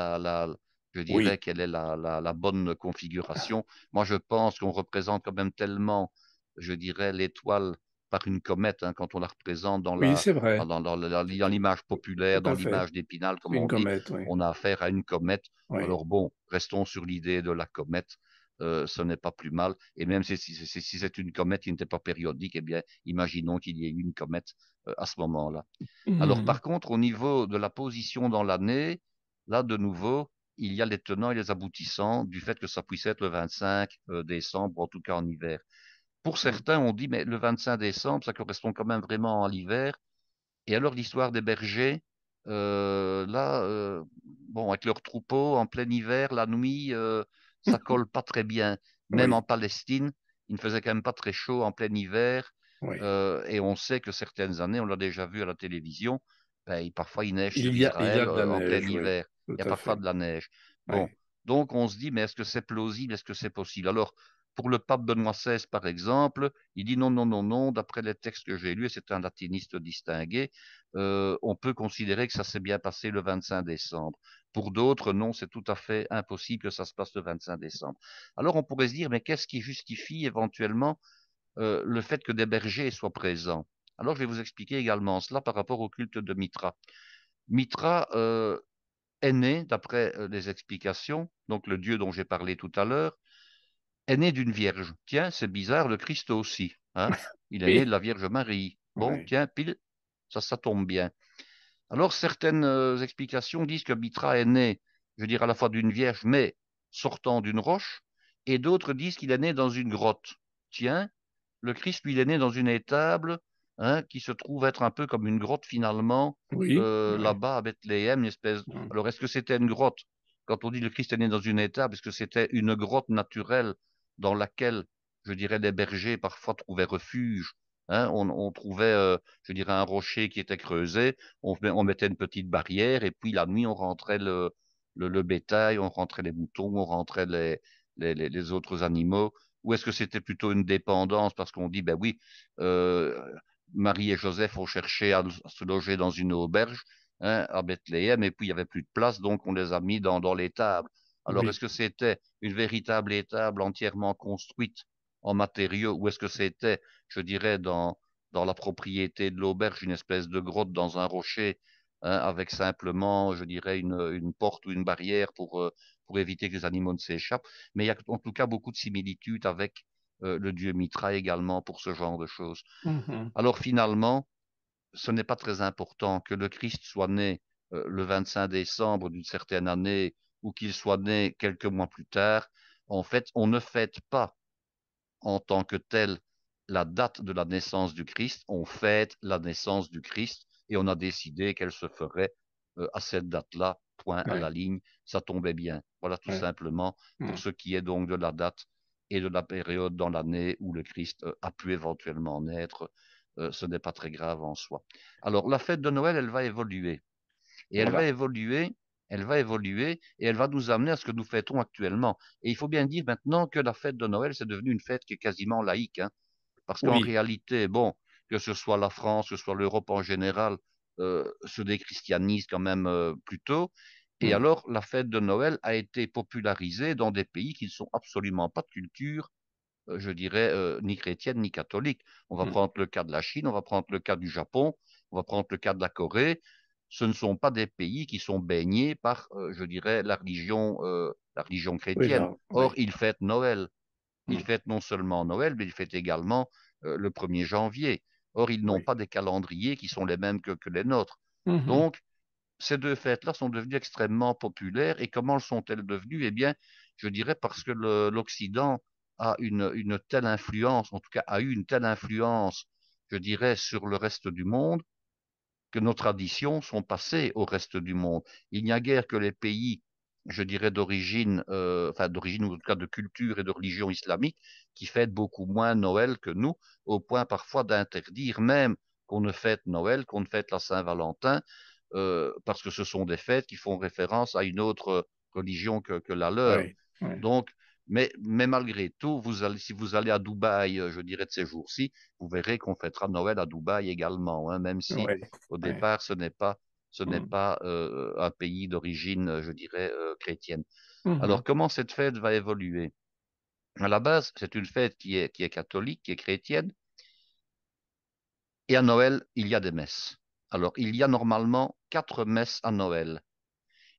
[SPEAKER 1] je dirais,
[SPEAKER 3] Oui.
[SPEAKER 1] quelle est la bonne configuration. Moi, je pense qu'on représente quand même tellement, je dirais, l'étoile par une comète, hein, quand on la représente
[SPEAKER 3] Oui, c'est vrai.
[SPEAKER 1] dans l'image populaire,
[SPEAKER 3] Tout
[SPEAKER 1] dans
[SPEAKER 3] à fait.
[SPEAKER 1] l'image d'Épinal, comme
[SPEAKER 3] Une
[SPEAKER 1] on dit,
[SPEAKER 3] comète, oui.
[SPEAKER 1] on a affaire à une comète.
[SPEAKER 3] Oui.
[SPEAKER 1] Alors bon, restons sur l'idée de la comète. Ce n'est pas plus mal. Et même si c'est une comète qui n'était pas périodique, eh bien, imaginons qu'il y ait eu une comète à ce moment-là. Alors,
[SPEAKER 3] Mhm.
[SPEAKER 1] par contre, au niveau de la position dans l'année, là, de nouveau, il y a les tenants et les aboutissants du fait que ça puisse être le 25 décembre, en tout cas en hiver. Pour certains, on dit, mais le 25 décembre, ça correspond quand même vraiment à l'hiver. Et alors, l'histoire des bergers, là, bon, avec leurs troupeaux en plein hiver, la nuit, ça colle pas très bien. Même en
[SPEAKER 3] Oui.
[SPEAKER 1] Palestine, il ne faisait quand même pas très chaud en plein hiver.
[SPEAKER 3] Oui.
[SPEAKER 1] Et on sait que certaines années, on l'a déjà vu à la télévision, ben, parfois il neige sur
[SPEAKER 3] Il y a
[SPEAKER 1] Israël
[SPEAKER 3] de la
[SPEAKER 1] en plein
[SPEAKER 3] neige, oui.
[SPEAKER 1] hiver.
[SPEAKER 3] Tout
[SPEAKER 1] Il y a
[SPEAKER 3] à
[SPEAKER 1] parfois
[SPEAKER 3] fait.
[SPEAKER 1] de la neige. Bon,
[SPEAKER 3] Oui.
[SPEAKER 1] donc on se dit, mais est-ce que c'est plausible? Est-ce que c'est possible? Alors, pour le pape Benoît XVI, par exemple, il dit non, non, non, non, d'après les textes que j'ai lus, et c'est un latiniste distingué, on peut considérer que ça s'est bien passé le 25 décembre. Pour d'autres, non, c'est tout à fait impossible que ça se passe le 25 décembre. Alors on pourrait se dire, mais qu'est-ce qui justifie éventuellement le fait que des bergers soient présents? Alors je vais vous expliquer également cela par rapport au culte de Mitra. Mitra est né, d'après les explications, donc le dieu dont j'ai parlé tout à l'heure, est né d'une vierge. Tiens, c'est bizarre, le Christ aussi. Hein, il est né de
[SPEAKER 3] Oui.
[SPEAKER 1] la Vierge Marie. Bon,
[SPEAKER 3] Oui.
[SPEAKER 1] tiens, pile, ça tombe bien. Alors, certaines explications disent que Mitra est né, je veux dire, à la fois d'une vierge, mais sortant d'une roche, et d'autres disent qu'il est né dans une grotte. Tiens, le Christ, lui, il est né dans une étable, hein, qui se trouve être un peu comme une grotte finalement,
[SPEAKER 3] Oui. Oui.
[SPEAKER 1] là-bas à Bethléem, une espèce.
[SPEAKER 3] Mhm.
[SPEAKER 1] Alors, est-ce que c'était une grotte? Quand on dit le Christ est né dans une étable, est-ce que c'était une grotte naturelle dans laquelle, je dirais, les bergers parfois trouvaient refuge? Hein, on trouvait, je dirais, un rocher qui était creusé, on mettait une petite barrière, et puis la nuit, on rentrait le bétail, on rentrait les moutons, on rentrait les autres animaux. Ou est-ce que c'était plutôt une dépendance parce qu'on dit, ben oui, euh, Marie et Joseph ont cherché à se loger dans une auberge, hein, à Bethléem, et puis il y avait plus de place, donc on les a mis dans l'étable. Alors est-ce
[SPEAKER 3] Oui.
[SPEAKER 1] que c'était une véritable étable entièrement construite en matériaux, ou est-ce que c'était, je dirais, dans la propriété de l'auberge une espèce de grotte dans un rocher, hein, avec simplement, je dirais, une porte ou une barrière pour éviter que les animaux ne s'échappent. Mais il y a en tout cas beaucoup de similitudes avec le dieu Mitra également pour ce genre de choses.
[SPEAKER 3] Mhm.
[SPEAKER 1] Alors finalement, ce n'est pas très important que le Christ soit né le 25 décembre d'une certaine année ou qu'il soit né quelques mois plus tard. En fait, on ne fête pas en tant que tel la date de la naissance du Christ, on fête la naissance du Christ et on a décidé qu'elle se ferait à cette date-là, point à la
[SPEAKER 3] Ouais,
[SPEAKER 1] ligne, ça tombait bien. Voilà tout
[SPEAKER 3] ouais.
[SPEAKER 1] simplement pour
[SPEAKER 3] Mhm.
[SPEAKER 1] ce qui est donc de la date et de la période dans l'année où le Christ a pu éventuellement naître. Ce n'est pas très grave en soi. Alors la fête de Noël, elle va évoluer. Et elle va
[SPEAKER 3] Voilà.
[SPEAKER 1] évoluer, elle va évoluer, et elle va nous amener à ce que nous fêtons actuellement. Et il faut bien dire maintenant que la fête de Noël, c'est devenu une fête qui est quasiment laïque, hein, parce qu'en
[SPEAKER 3] Oui.
[SPEAKER 1] réalité, bon, que ce soit la France, que ce soit l'Europe en général, se déchristianise quand même plus tôt. Et
[SPEAKER 3] Mhm.
[SPEAKER 1] alors, la fête de Noël a été popularisée dans des pays qui ne sont absolument pas de culture, je dirais, ni chrétienne ni catholique. On va
[SPEAKER 3] Mhm.
[SPEAKER 1] prendre le cas de la Chine, on va prendre le cas du Japon, on va prendre le cas de la Corée. Ce ne sont pas des pays qui sont baignés par, je dirais, la religion
[SPEAKER 3] Oui,
[SPEAKER 1] chrétienne.
[SPEAKER 3] là,
[SPEAKER 1] Or,
[SPEAKER 3] oui.
[SPEAKER 1] ils fêtent Noël. Ils
[SPEAKER 3] Mhm.
[SPEAKER 1] fêtent non seulement Noël, mais ils fêtent également le 1er janvier. Or, ils n'ont
[SPEAKER 3] Oui.
[SPEAKER 1] pas des calendriers qui sont les mêmes que les nôtres.
[SPEAKER 3] Mhm.
[SPEAKER 1] Donc, ces deux fêtes-là sont devenues extrêmement populaires. Et comment sont-elles devenues? Eh bien, je dirais parce que l'Occident a une telle influence, en tout cas a eu une telle influence, je dirais, sur le reste du monde, que nos traditions sont passées au reste du monde. Il n'y a guère que les pays, je dirais, d'origine, enfin d'origine ou en tout cas de culture et de religion islamique, qui fêtent beaucoup moins Noël que nous, au point parfois d'interdire même qu'on ne fête Noël, qu'on ne fête la Saint-Valentin, parce que ce sont des fêtes qui font référence à une autre religion que la leur.
[SPEAKER 3] Oui. Oui.
[SPEAKER 1] Donc, mais malgré tout, si vous allez à Dubaï, je dirais de ces jours-ci, vous verrez qu'on fêtera Noël à Dubaï également, hein, même si
[SPEAKER 3] Oui.
[SPEAKER 1] au
[SPEAKER 3] Oui.
[SPEAKER 1] départ ce n'est
[SPEAKER 3] Mhm.
[SPEAKER 1] pas un pays d'origine, je dirais, chrétienne.
[SPEAKER 3] Mhm.
[SPEAKER 1] Alors, comment cette fête va évoluer? À la base, c'est une fête qui est catholique, qui est chrétienne, et à Noël, il y a des messes. Alors, il y a normalement 4 messes à Noël.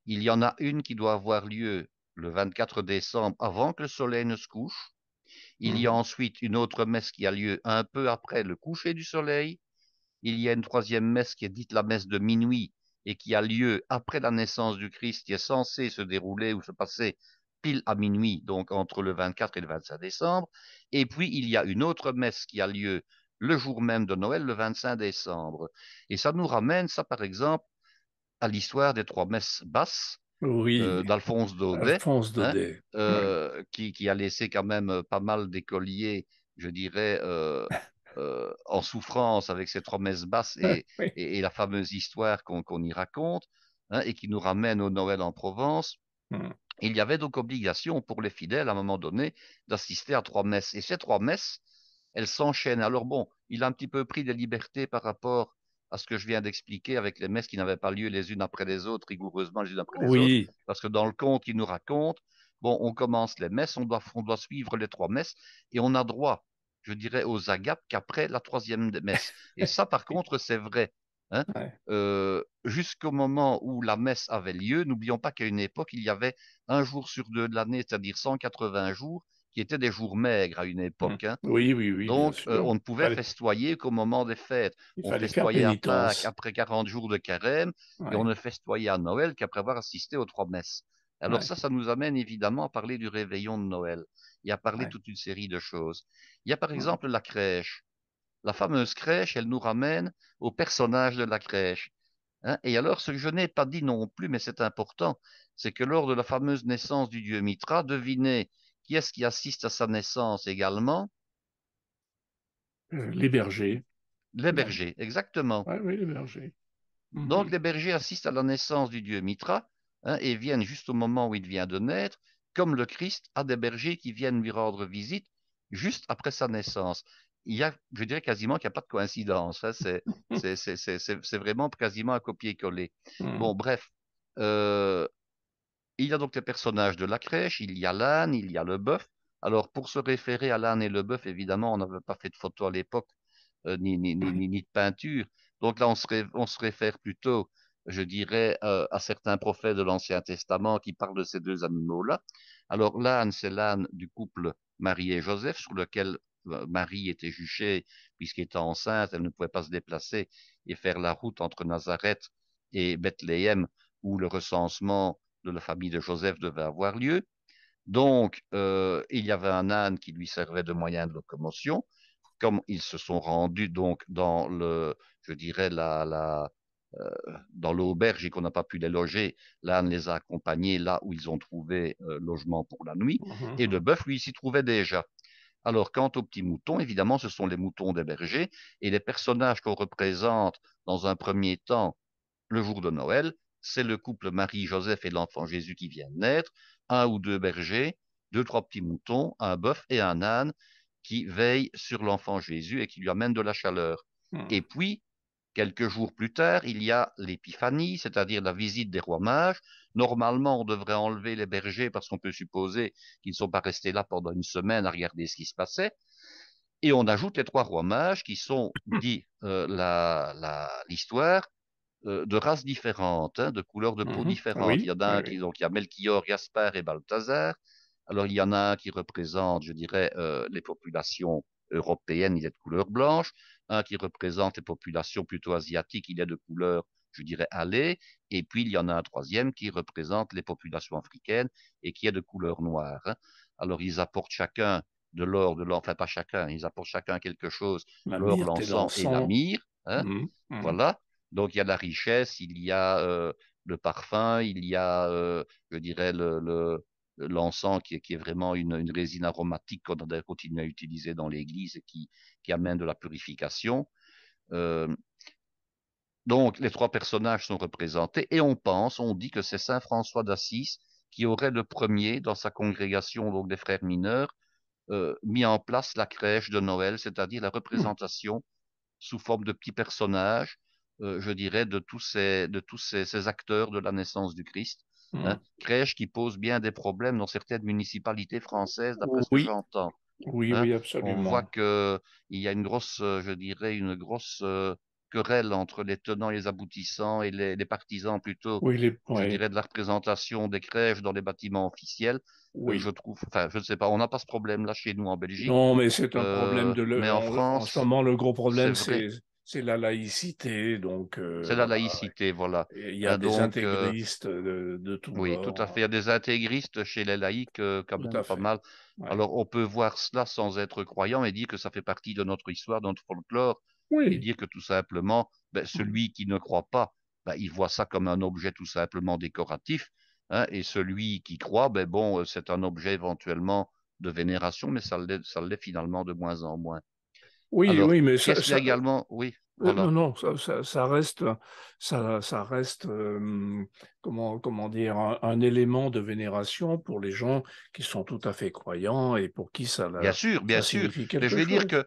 [SPEAKER 1] Il y en a une qui doit avoir lieu le 24 décembre avant que le soleil ne se couche. Il y a
[SPEAKER 3] Mhm.
[SPEAKER 1] ensuite une autre messe qui a lieu un peu après le coucher du soleil. Il y a une troisième messe qui est dite la messe de minuit et qui a lieu après la naissance du Christ, qui est censée se dérouler ou se passer pile à minuit, donc entre le 24 et le 25 décembre. Et puis, il y a une autre messe qui a lieu le jour même de Noël, le 25 décembre. Et ça nous ramène, ça par exemple, à l'histoire des 3 messes basses
[SPEAKER 3] Oui.
[SPEAKER 1] d'Alphonse Daudet,
[SPEAKER 3] Alphonse
[SPEAKER 1] hein,
[SPEAKER 3] Daudet. Oui.
[SPEAKER 1] qui a laissé quand même pas mal d'écoliers, je dirais, en souffrance avec ses 3 messes basses
[SPEAKER 3] Oui.
[SPEAKER 1] et la fameuse histoire qu'on y raconte, hein, et qui nous ramène au Noël en Provence.
[SPEAKER 3] Mhm.
[SPEAKER 1] Il y avait donc obligation pour les fidèles, à un moment donné, d'assister à 3 messes. Et ces 3 messes, elles s'enchaînent. Alors bon, il a un petit peu pris des libertés par rapport à ce que je viens d'expliquer avec les messes qui n'avaient pas lieu les unes après les autres, rigoureusement les unes après les autres,
[SPEAKER 3] Oui.
[SPEAKER 1] parce que dans le conte qu'il nous raconte, bon, on commence les messes, on doit suivre les 3 messes, et on a droit, je dirais, aux agapes qu'après la troisième messe. Et ça, par contre, c'est vrai, hein.
[SPEAKER 3] Ouais.
[SPEAKER 1] Jusqu'au moment où la messe avait lieu, n'oublions pas qu'à une époque, il y avait un jour sur deux de l'année, c'est-à-dire 180 jours, qui étaient des jours maigres à une
[SPEAKER 3] Mhm.
[SPEAKER 1] époque, hein.
[SPEAKER 3] Oui, oui, oui, bien
[SPEAKER 1] Donc,
[SPEAKER 3] sûr.
[SPEAKER 1] on ne pouvait festoyer qu'au moment des fêtes.
[SPEAKER 3] Il
[SPEAKER 1] On
[SPEAKER 3] fallait faire
[SPEAKER 1] festoyait à Pâques
[SPEAKER 3] pénitence.
[SPEAKER 1] après 40 jours de carême et on
[SPEAKER 3] Ouais.
[SPEAKER 1] ne festoyait à Noël qu'après avoir assisté aux 3 messes. Alors
[SPEAKER 3] Ouais.
[SPEAKER 1] ça nous amène évidemment à parler du réveillon de Noël et à parler
[SPEAKER 3] Ouais.
[SPEAKER 1] toute une série de choses. Il y a par
[SPEAKER 3] Mhm.
[SPEAKER 1] exemple la crèche. La fameuse crèche, elle nous ramène au personnage de la crèche, hein. Et alors, ce que je n'ai pas dit non plus, mais c'est important, c'est que lors de la fameuse naissance du dieu Mitra, devinez qui est-ce qui assiste à sa naissance également?
[SPEAKER 3] Les bergers.
[SPEAKER 1] Les
[SPEAKER 3] Ouais.
[SPEAKER 1] bergers, exactement.
[SPEAKER 3] Ouais, oui, les bergers.
[SPEAKER 1] Donc,
[SPEAKER 3] Mhm.
[SPEAKER 1] les bergers assistent à la naissance du dieu Mitra, hein, et viennent juste au moment où il vient de naître, comme le Christ a des bergers qui viennent lui rendre visite juste après sa naissance. Il y a, je dirais quasiment qu'il n'y a pas de coïncidence, hein, c'est vraiment quasiment un copier-coller.
[SPEAKER 3] Mhm.
[SPEAKER 1] Bon, bref. Euh, Il y a donc les personnages de la crèche, il y a l'âne, il y a le bœuf. Alors, pour se référer à l'âne et le bœuf, évidemment, on n'avait pas fait de photo à l'époque, ni de peinture. Donc là, on se réfère plutôt, je dirais, à certains prophètes de l'Ancien Testament qui parlent de ces deux animaux-là. Alors l'âne, c'est l'âne du couple Marie et Joseph, sur lequel Marie était juchée puisqu'elle était enceinte, elle ne pouvait pas se déplacer et faire la route entre Nazareth et Bethléem, où le recensement de la famille de Joseph devait avoir lieu. Donc, il y avait un âne qui lui servait de moyen de locomotion. Comme ils se sont rendus donc dans je dirais euh, dans l'auberge et qu'on n'a pas pu les loger, l'âne les a accompagnés là où ils ont trouvé logement pour la nuit. Et le
[SPEAKER 3] Mhm.
[SPEAKER 1] bœuf, lui, s'y trouvait déjà. Alors, quant aux petits moutons, évidemment, ce sont les moutons des bergers et les personnages qu'on représente dans un premier temps le jour de Noël, c'est le couple Marie-Joseph et l'enfant Jésus qui vient de naître, un ou deux bergers, deux, trois petits moutons, un bœuf et un âne qui veillent sur l'enfant Jésus et qui lui amènent de la chaleur. Et
[SPEAKER 3] Mhm.
[SPEAKER 1] puis, quelques jours plus tard, il y a l'épiphanie, c'est-à-dire la visite des rois mages. Normalement, on devrait enlever les bergers parce qu'on peut supposer qu'ils ne sont pas restés là pendant une semaine à regarder ce qui se passait. Et on ajoute les trois rois mages qui sont, dit l'histoire, de races différentes, hein, de couleurs de peau
[SPEAKER 3] Mhm.
[SPEAKER 1] différentes. Il y
[SPEAKER 3] Oui,
[SPEAKER 1] en a
[SPEAKER 3] oui,
[SPEAKER 1] un qui,
[SPEAKER 3] oui.
[SPEAKER 1] donc, il y a Melchior, Gaspard et Balthazar. Alors, il y en a un qui représente, je dirais, les populations européennes, il est de couleur blanche. Un qui représente les populations plutôt asiatiques, il est de couleur, je dirais, allée. Et puis, il y en a un troisième qui représente les populations africaines et qui est de couleur noire, hein. Alors, ils apportent chacun de l'or, enfin pas chacun, ils apportent chacun quelque chose,
[SPEAKER 3] La
[SPEAKER 1] l'or,
[SPEAKER 3] myrte et
[SPEAKER 1] l'encens et la
[SPEAKER 3] l'encens.
[SPEAKER 1] myrrhe, hein.
[SPEAKER 3] Mhm. Mhm.
[SPEAKER 1] Voilà. Donc, il y a la richesse, il y a le parfum, il y a, je dirais, l'encens qui est vraiment une résine aromatique qu'on a continué à utiliser dans l'Église et qui amène de la purification. Euh, donc, les trois personnages sont représentés et on dit que c'est Saint François d'Assise qui aurait le premier dans sa congrégation, donc des frères mineurs, mis en place la crèche de Noël, c'est-à-dire la
[SPEAKER 3] Mhm.
[SPEAKER 1] représentation sous forme de petits personnages, je dirais, ces acteurs de la naissance du Christ, hein.
[SPEAKER 3] Mhm.
[SPEAKER 1] Crèche qui pose bien des problèmes dans certaines municipalités françaises, d'après ce que
[SPEAKER 3] Oui,
[SPEAKER 1] j'entends,
[SPEAKER 3] oui,
[SPEAKER 1] hein.
[SPEAKER 3] oui,
[SPEAKER 1] On voit
[SPEAKER 3] absolument.
[SPEAKER 1] que il y a une grosse, je dirais, une grosse querelle entre les tenants et les aboutissants et les partisans plutôt,
[SPEAKER 3] Oui,
[SPEAKER 1] je
[SPEAKER 3] oui,
[SPEAKER 1] dirais, de la représentation des crèches dans les bâtiments officiels. Je
[SPEAKER 3] oui.
[SPEAKER 1] trouve, enfin, je ne sais pas, on n'a pas ce problème-là chez nous en Belgique,
[SPEAKER 3] Non, mais c'est un problème
[SPEAKER 1] mais en
[SPEAKER 3] en ce
[SPEAKER 1] France,
[SPEAKER 3] moment, le gros
[SPEAKER 1] c'est
[SPEAKER 3] problème,
[SPEAKER 1] vrai.
[SPEAKER 3] c'est la laïcité. Donc,
[SPEAKER 1] C'est la
[SPEAKER 3] voilà.
[SPEAKER 1] laïcité, voilà.
[SPEAKER 3] Et il y a des
[SPEAKER 1] Donc,
[SPEAKER 3] intégristes de tous
[SPEAKER 1] oui, tout à
[SPEAKER 3] bords.
[SPEAKER 1] fait. Il y a des intégristes chez les laïcs, quand
[SPEAKER 3] Tout
[SPEAKER 1] même
[SPEAKER 3] à
[SPEAKER 1] pas
[SPEAKER 3] fait.
[SPEAKER 1] mal.
[SPEAKER 3] Ouais.
[SPEAKER 1] Alors, on peut voir cela sans être croyant et dire que ça fait partie de notre histoire, de notre folklore, et
[SPEAKER 3] Oui.
[SPEAKER 1] dire que tout simplement, ben, celui qui ne croit pas, ben, il voit ça comme un objet tout simplement décoratif, hein, et celui qui croit, ben bon, c'est un objet éventuellement de vénération, mais ça l'est finalement de moins en moins.
[SPEAKER 3] Oui,
[SPEAKER 1] Alors,
[SPEAKER 3] oui, mais
[SPEAKER 1] qu'est-ce qu'il y a également? Oui,
[SPEAKER 3] non,
[SPEAKER 1] voilà.
[SPEAKER 3] non, ça reste, ça reste, comment dire, un élément de vénération pour les gens qui sont tout à fait croyants et pour qui
[SPEAKER 1] Bien
[SPEAKER 3] ça
[SPEAKER 1] sûr.
[SPEAKER 3] signifie
[SPEAKER 1] Mais je
[SPEAKER 3] quelque
[SPEAKER 1] vais dire
[SPEAKER 3] chose.
[SPEAKER 1] que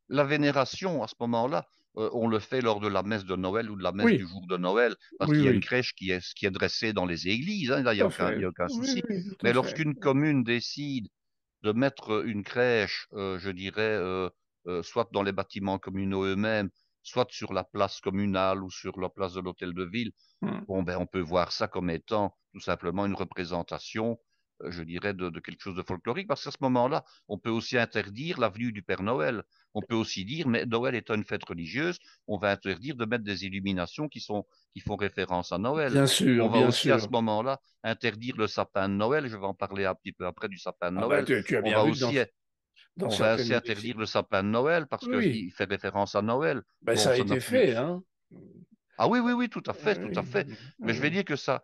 [SPEAKER 1] la vénération, à ce moment-là, on le fait lors de la messe de Noël ou de la messe du
[SPEAKER 3] Oui,
[SPEAKER 1] jour de Noël, parce
[SPEAKER 3] oui,
[SPEAKER 1] qu'il y a une
[SPEAKER 3] oui,
[SPEAKER 1] crèche qui est dressée dans les églises, hein, là,
[SPEAKER 3] tout à
[SPEAKER 1] il
[SPEAKER 3] fait.
[SPEAKER 1] y a aucun
[SPEAKER 3] Oui,
[SPEAKER 1] souci.
[SPEAKER 3] oui, tout à
[SPEAKER 1] Mais
[SPEAKER 3] fait.
[SPEAKER 1] lorsqu'une commune décide de mettre une crèche, je dirais, soit dans les bâtiments communaux eux-mêmes, soit sur la place communale ou sur la place de l'hôtel de ville,
[SPEAKER 3] Hmm.
[SPEAKER 1] bon, ben, on peut voir ça comme étant tout simplement une représentation, je dirais, de quelque chose de folklorique, parce qu'à ce moment-là, on peut aussi interdire la venue du Père Noël. On peut aussi dire, mais Noël étant une fête religieuse, on va interdire de mettre des illuminations qui font référence à Noël.
[SPEAKER 3] Bien
[SPEAKER 1] On
[SPEAKER 3] sûr,
[SPEAKER 1] va
[SPEAKER 3] bien
[SPEAKER 1] aussi à ce
[SPEAKER 3] sûr.
[SPEAKER 1] moment-là interdire le sapin de Noël. Je vais en parler un petit peu après du sapin de
[SPEAKER 3] Ah ben,
[SPEAKER 1] Noël.
[SPEAKER 3] tu as
[SPEAKER 1] On
[SPEAKER 3] bien
[SPEAKER 1] va
[SPEAKER 3] vu que
[SPEAKER 1] aussi,
[SPEAKER 3] dans
[SPEAKER 1] on va
[SPEAKER 3] certaines
[SPEAKER 1] aussi interdire
[SPEAKER 3] municipalités.
[SPEAKER 1] le sapin de Noël parce
[SPEAKER 3] Oui,
[SPEAKER 1] qu'il fait référence à Noël.
[SPEAKER 3] ben,
[SPEAKER 1] Bon,
[SPEAKER 3] ça a
[SPEAKER 1] ça n'a
[SPEAKER 3] été
[SPEAKER 1] plus,
[SPEAKER 3] fait, hein.
[SPEAKER 1] ah oui, oui, oui, tout à fait, tout à
[SPEAKER 3] Oui,
[SPEAKER 1] fait. Mais je vais
[SPEAKER 3] oui,
[SPEAKER 1] dire que ça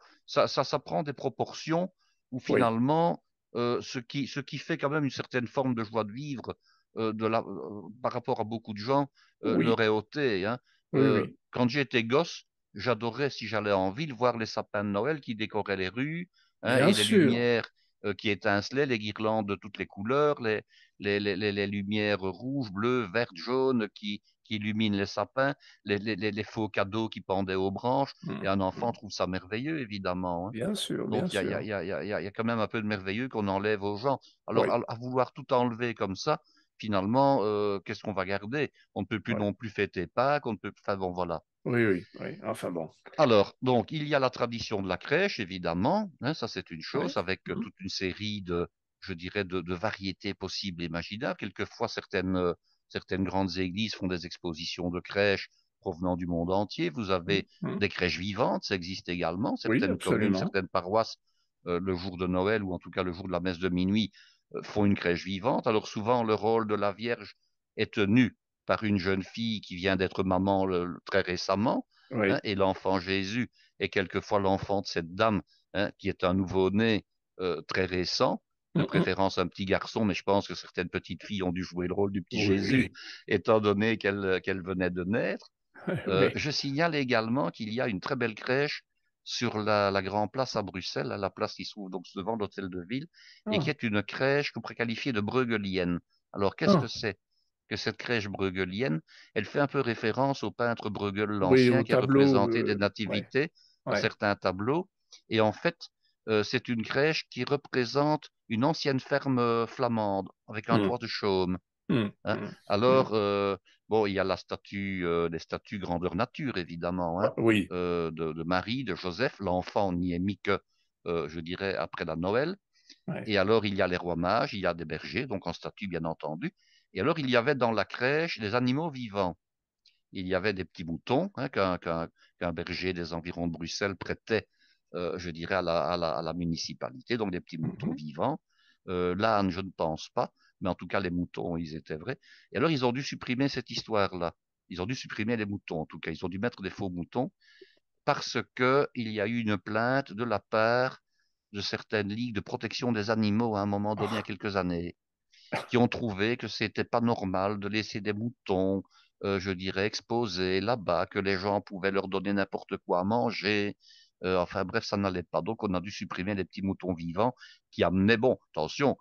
[SPEAKER 1] prend des proportions où
[SPEAKER 3] oui,
[SPEAKER 1] finalement, ce qui fait quand même une certaine forme de joie de vivre par rapport à beaucoup de gens,
[SPEAKER 3] oui,
[SPEAKER 1] leur est ôté, hein.
[SPEAKER 3] oui, oui.
[SPEAKER 1] Quand j'étais gosse, j'adorais, si j'allais en ville, voir les sapins de Noël qui décoraient les rues, hein,
[SPEAKER 3] Bien
[SPEAKER 1] et les
[SPEAKER 3] sûr.
[SPEAKER 1] lumières qui étincelaient, les guirlandes de toutes les couleurs, les lumières rouges, bleues, vertes, jaunes qui illuminent les sapins, les faux cadeaux qui pendaient aux branches, et un enfant
[SPEAKER 3] Mhm.
[SPEAKER 1] trouve ça merveilleux, évidemment, hein.
[SPEAKER 3] Bien sûr, bien
[SPEAKER 1] Donc,
[SPEAKER 3] sûr.
[SPEAKER 1] il y a quand même un peu de merveilleux qu'on enlève aux gens. Alors,
[SPEAKER 3] Oui.
[SPEAKER 1] à vouloir tout enlever comme ça, finalement, qu'est-ce qu'on va garder? On ne peut plus
[SPEAKER 3] ouais.
[SPEAKER 1] non plus fêter Pâques, on ne peut, enfin bon, voilà.
[SPEAKER 3] Oui, oui, oui. Enfin bon.
[SPEAKER 1] Alors, donc, il y a la tradition de la crèche, évidemment, hein, ça c'est une
[SPEAKER 3] Oui.
[SPEAKER 1] chose, avec
[SPEAKER 3] Mhm.
[SPEAKER 1] toute une série de, je dirais, de variétés possibles et imaginables. Quelquefois, certaines grandes églises font des expositions de crèches provenant du monde entier. Vous avez
[SPEAKER 3] Mhm.
[SPEAKER 1] des crèches vivantes, ça existe également.
[SPEAKER 3] Oui,
[SPEAKER 1] Certaines communes,
[SPEAKER 3] absolument.
[SPEAKER 1] certaines paroisses, le jour de Noël, ou en tout cas le jour de la messe de minuit, font une crèche vivante. Alors souvent, le rôle de la Vierge est tenu par une jeune fille qui vient d'être maman très récemment, hein,
[SPEAKER 3] Oui.
[SPEAKER 1] et l'enfant Jésus est quelquefois l'enfant de cette dame, hein, qui est un nouveau-né très récent, de
[SPEAKER 3] Mhm.
[SPEAKER 1] préférence un petit garçon, mais je pense que certaines petites filles ont dû jouer le rôle du petit Jésus,
[SPEAKER 3] Oui,
[SPEAKER 1] étant donné qu'elle venait de naître.
[SPEAKER 3] oui.
[SPEAKER 1] Je signale également qu'il y a une très belle crèche sur la Grand Place à Bruxelles, à la place qui se trouve donc devant l'hôtel de ville, et qui
[SPEAKER 3] Ah,
[SPEAKER 1] est une crèche qu'on pourrait qualifier de bruegelienne. Alors, qu'est-ce que
[SPEAKER 3] ah.
[SPEAKER 1] c'est que cette crèche bruegelienne? Elle fait un peu référence au peintre Bruegel
[SPEAKER 3] Oui,
[SPEAKER 1] l'Ancien
[SPEAKER 3] au
[SPEAKER 1] qui a
[SPEAKER 3] tableau.
[SPEAKER 1] représenté des
[SPEAKER 3] Ouais,
[SPEAKER 1] nativités à
[SPEAKER 3] ouais.
[SPEAKER 1] certains tableaux. Et en fait, c'est une crèche qui représente une ancienne ferme flamande avec un
[SPEAKER 3] Mhm.
[SPEAKER 1] toit de chaume,
[SPEAKER 3] Mhm.
[SPEAKER 1] hein.
[SPEAKER 3] Mhm. Mhm.
[SPEAKER 1] Alors, bon, il y a les statues grandeur nature, évidemment, hein,
[SPEAKER 3] Oui,
[SPEAKER 1] de Marie, de Joseph. L'enfant n'y est mis que, je dirais, après la Noël.
[SPEAKER 3] ouais.
[SPEAKER 1] Et alors, il y a les rois mages, il y a des bergers, donc en statue, bien entendu. Et alors, il y avait dans la crèche des animaux vivants. Il y avait des petits moutons, hein, qu'un berger des environs de Bruxelles prêtait, je dirais, à la municipalité, donc des petits moutons
[SPEAKER 3] Mhm.
[SPEAKER 1] vivants. L'âne, je ne pense pas, mais en tout cas, les moutons, ils étaient vrais. Et alors, ils ont dû supprimer cette histoire-là. Ils ont dû supprimer les moutons, en tout cas. Ils ont dû mettre des faux moutons parce que il y a eu une plainte de la part de certaines ligues de protection des animaux à un moment donné, il y a
[SPEAKER 3] Ah,
[SPEAKER 1] quelques années, qui ont trouvé que c'était pas normal de laisser des moutons, je dirais, exposés là-bas, que les gens pouvaient leur donner n'importe quoi à manger. Enfin bref, ça n'allait pas. Donc on a dû supprimer les petits moutons vivants qui amenaient, bon, attention,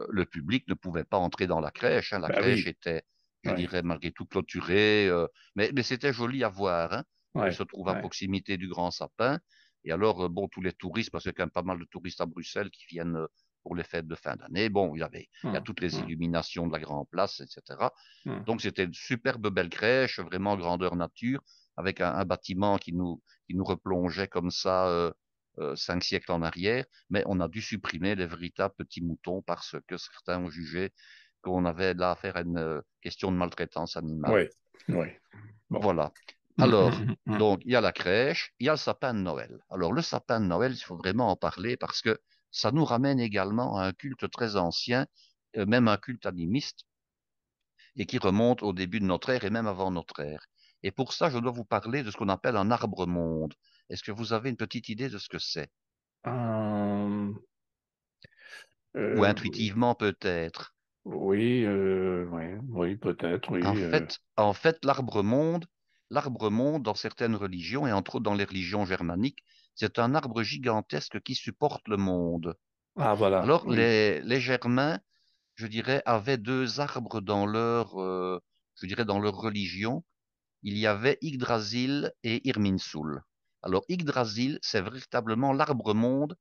[SPEAKER 1] le public ne pouvait pas entrer dans la crèche, hein. La
[SPEAKER 3] bah
[SPEAKER 1] crèche
[SPEAKER 3] oui,
[SPEAKER 1] était, je
[SPEAKER 3] ouais,
[SPEAKER 1] dirais, malgré tout clôturée, mais c'était joli à voir, hein. Elle
[SPEAKER 3] ouais,
[SPEAKER 1] se trouve à
[SPEAKER 3] ouais.
[SPEAKER 1] proximité du Grand Sapin. Et alors, bon, tous les touristes, parce qu'il y a quand même pas mal de touristes à Bruxelles qui viennent pour les fêtes de fin d'année. Bon, il y a
[SPEAKER 3] Mhm.
[SPEAKER 1] toutes les
[SPEAKER 3] Mhm.
[SPEAKER 1] illuminations de la Grand Place, etc.
[SPEAKER 3] Mhm.
[SPEAKER 1] Donc c'était une superbe belle crèche, vraiment grandeur nature, avec un bâtiment qui nous replongeait comme ça 5 siècles en arrière, mais on a dû supprimer les véritables petits moutons parce que certains ont jugé qu'on avait là affaire à une question de maltraitance animale.
[SPEAKER 3] Ouais, ouais. Bon.
[SPEAKER 1] Voilà.
[SPEAKER 3] Mhm.
[SPEAKER 1] Alors,
[SPEAKER 3] Mhm. Mhm.
[SPEAKER 1] donc, il y a la crèche, il y a le sapin de Noël. Alors, le sapin de Noël, il faut vraiment en parler parce que ça nous ramène également à un culte très ancien, même un culte animiste, et qui remonte au début de notre ère et même avant notre ère. Et pour ça, je dois vous parler de ce qu'on appelle un arbre-monde. Est-ce que vous avez une petite idée de ce que c'est?
[SPEAKER 3] Euh,
[SPEAKER 1] Ou
[SPEAKER 3] euh,
[SPEAKER 1] intuitivement peut-être?
[SPEAKER 3] oui, ouais, oui, peut-être,
[SPEAKER 1] En
[SPEAKER 3] oui.
[SPEAKER 1] fait, en fait, l'arbre-monde, dans certaines religions, et entre autres dans les religions germaniques, c'est un arbre gigantesque qui supporte le monde.
[SPEAKER 3] Ah, voilà,
[SPEAKER 1] Alors,
[SPEAKER 3] oui.
[SPEAKER 1] les Germains, je dirais, avaient deux arbres je dirais, dans leur religion. Il y avait Yggdrasil et Irminsul. Alors, Yggdrasil, c'est véritablement l'arbre-monde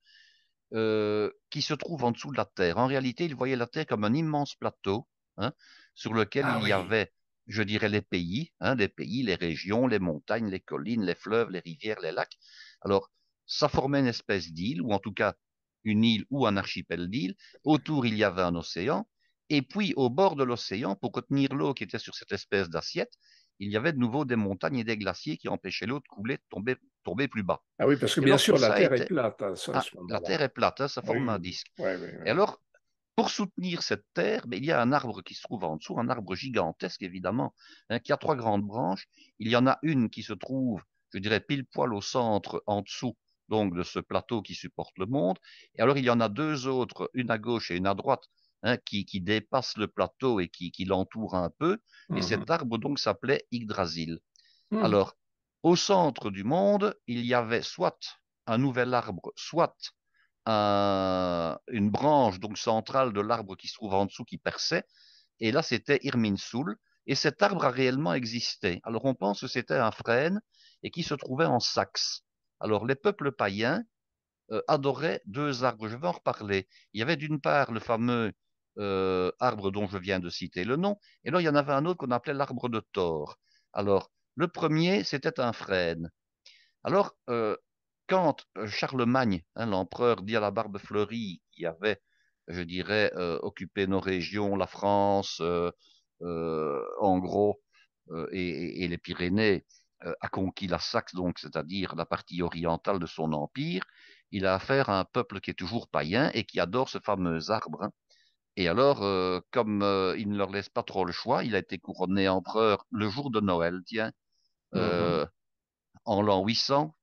[SPEAKER 1] qui se trouve en dessous de la Terre. En réalité, ils voyaient la Terre comme un immense plateau, hein, sur lequel
[SPEAKER 3] Ah
[SPEAKER 1] il y
[SPEAKER 3] oui,
[SPEAKER 1] avait, je dirais, les pays, hein, les pays, les régions, les montagnes, les collines, les fleuves, les rivières, les lacs. Alors, ça formait une espèce d'île, ou en tout cas une île ou un archipel d'îles. Autour, il y avait un océan. Et puis, au bord de l'océan, pour retenir l'eau qui était sur cette espèce d'assiette, il y avait de nouveau des montagnes et des glaciers qui empêchaient l'eau de couler, de tomber plus bas.
[SPEAKER 3] ah oui, parce que
[SPEAKER 1] Et
[SPEAKER 3] bien
[SPEAKER 1] alors, tout
[SPEAKER 3] sûr, la
[SPEAKER 1] ça
[SPEAKER 3] Terre est
[SPEAKER 1] était...
[SPEAKER 3] plate à ce, à
[SPEAKER 1] Ah,
[SPEAKER 3] ce
[SPEAKER 1] la
[SPEAKER 3] moment-là.
[SPEAKER 1] Terre est plate, hein, ça forme
[SPEAKER 3] Oui,
[SPEAKER 1] un disque.
[SPEAKER 3] oui, oui,
[SPEAKER 1] Et
[SPEAKER 3] oui.
[SPEAKER 1] alors, pour soutenir cette terre, ben, il y a un arbre qui se trouve en dessous, un arbre gigantesque évidemment, hein, qui a trois grandes branches. Il y en a une qui se trouve, je dirais, pile poil au centre, en dessous, donc de ce plateau qui supporte le monde. Et alors, il y en a deux autres, une à gauche et une à droite, hein, qui dépassent le plateau et qui l'entourent un peu. Et cet
[SPEAKER 3] Mhm.
[SPEAKER 1] arbre donc s'appelait Yggdrasil.
[SPEAKER 3] Mhm.
[SPEAKER 1] Alors, au centre du monde, il y avait soit un nouvel arbre, soit une branche donc centrale de l'arbre qui se trouve en dessous qui perçait. Et là, c'était Irminsul. Et cet arbre a réellement existé. Alors, on pense que c'était un frêne et qui se trouvait en Saxe. Alors, les peuples païens adoraient deux arbres. Je vais en reparler. Il y avait d'une part le fameux arbre dont je viens de citer le nom. Et alors, il y en avait un autre qu'on appelait l'arbre de Thor. Alors, le premier, c'était un frêne. Alors, quand Charlemagne, hein, l'empereur, dit à la Barbe fleurie, qui avait, je dirais, occupé nos régions, la France, en gros, et les Pyrénées, a conquis la Saxe, donc, c'est-à-dire la partie orientale de son empire, il a affaire à un peuple qui est toujours païen et qui adore ce fameux arbre, hein. Et alors, comme il ne leur laisse pas trop le choix, il a été couronné empereur le jour de Noël, tiens,
[SPEAKER 3] Mhm.
[SPEAKER 1] euh, en l'an 800.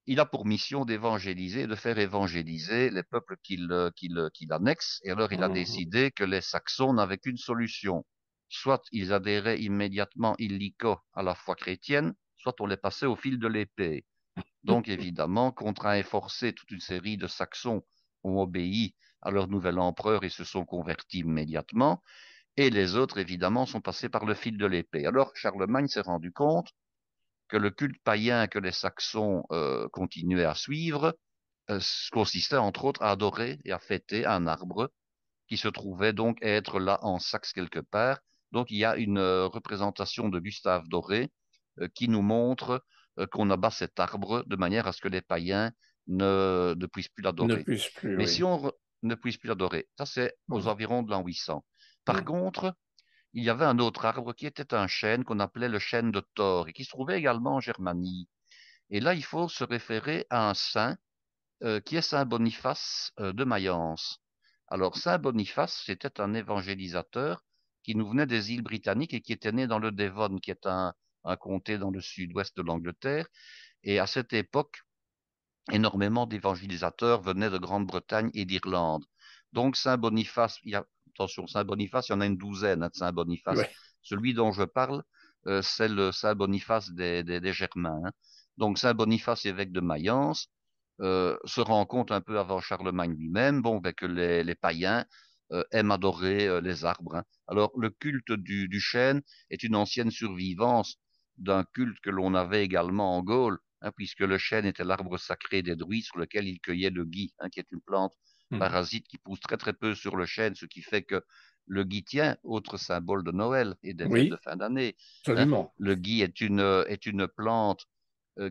[SPEAKER 1] Il a pour mission d'évangéliser, de faire évangéliser les peuples qu'il annexe. Et alors, il a
[SPEAKER 3] Mhm.
[SPEAKER 1] décidé que les Saxons n'avaient qu'une solution. Soit ils adhéraient immédiatement illico à la foi chrétienne, soit on les passait au fil de l'épée. Donc, évidemment, contraint et forcé, toute une série de Saxons ont obéi à leur nouvel empereur et se sont convertis immédiatement. Et les autres, évidemment, sont passés par le fil de l'épée. Alors, Charlemagne s'est rendu compte que le culte païen que les Saxons continuaient à suivre consistait entre autres à adorer et à fêter un arbre qui se trouvait donc être là en Saxe quelque part. Donc il y a une représentation de Gustave Doré qui nous montre qu'on abat cet arbre de manière à ce que les païens ne puissent plus
[SPEAKER 3] Ne
[SPEAKER 1] l'adorer.
[SPEAKER 3] puisse plus,
[SPEAKER 1] Mais
[SPEAKER 3] oui.
[SPEAKER 1] si on ne puisse plus l'adorer, ça c'est aux
[SPEAKER 3] Mhm.
[SPEAKER 1] environs de l'an 800. Par
[SPEAKER 3] Mhm.
[SPEAKER 1] contre, il y avait un autre arbre qui était un chêne qu'on appelait le chêne de Thor et qui se trouvait également en Germanie. Et là, il faut se référer à un saint qui est Saint Boniface de Mayence. Alors, Saint Boniface, c'était un évangélisateur qui nous venait des îles Britanniques et qui était né dans le Devon, qui est un comté dans le sud-ouest de l'Angleterre. Et à cette époque, énormément d'évangélisateurs venaient de Grande-Bretagne et d'Irlande. Donc, Saint Boniface, attention, Saint Boniface, il y en a une douzaine, hein, de Saint Boniface.
[SPEAKER 3] Oui.
[SPEAKER 1] Celui dont je parle, c'est le Saint Boniface des Germains, hein. Donc, Saint Boniface, évêque de Mayence, se rend compte un peu avant Charlemagne lui-même, bon, ben, que les païens aiment adorer les arbres, hein. Alors, le culte du chêne est une ancienne survivance d'un culte que l'on avait également en Gaule, hein, puisque le chêne était l'arbre sacré des druides sur lequel ils cueillaient le gui, hein, qui est une plante
[SPEAKER 3] Mhm.
[SPEAKER 1] parasite qui pousse très très peu sur le chêne, ce qui fait que le gui tient, autre symbole de Noël et des fêtes de
[SPEAKER 3] Oui,
[SPEAKER 1] fin d'année, hein.
[SPEAKER 3] absolument.
[SPEAKER 1] Le gui est une plante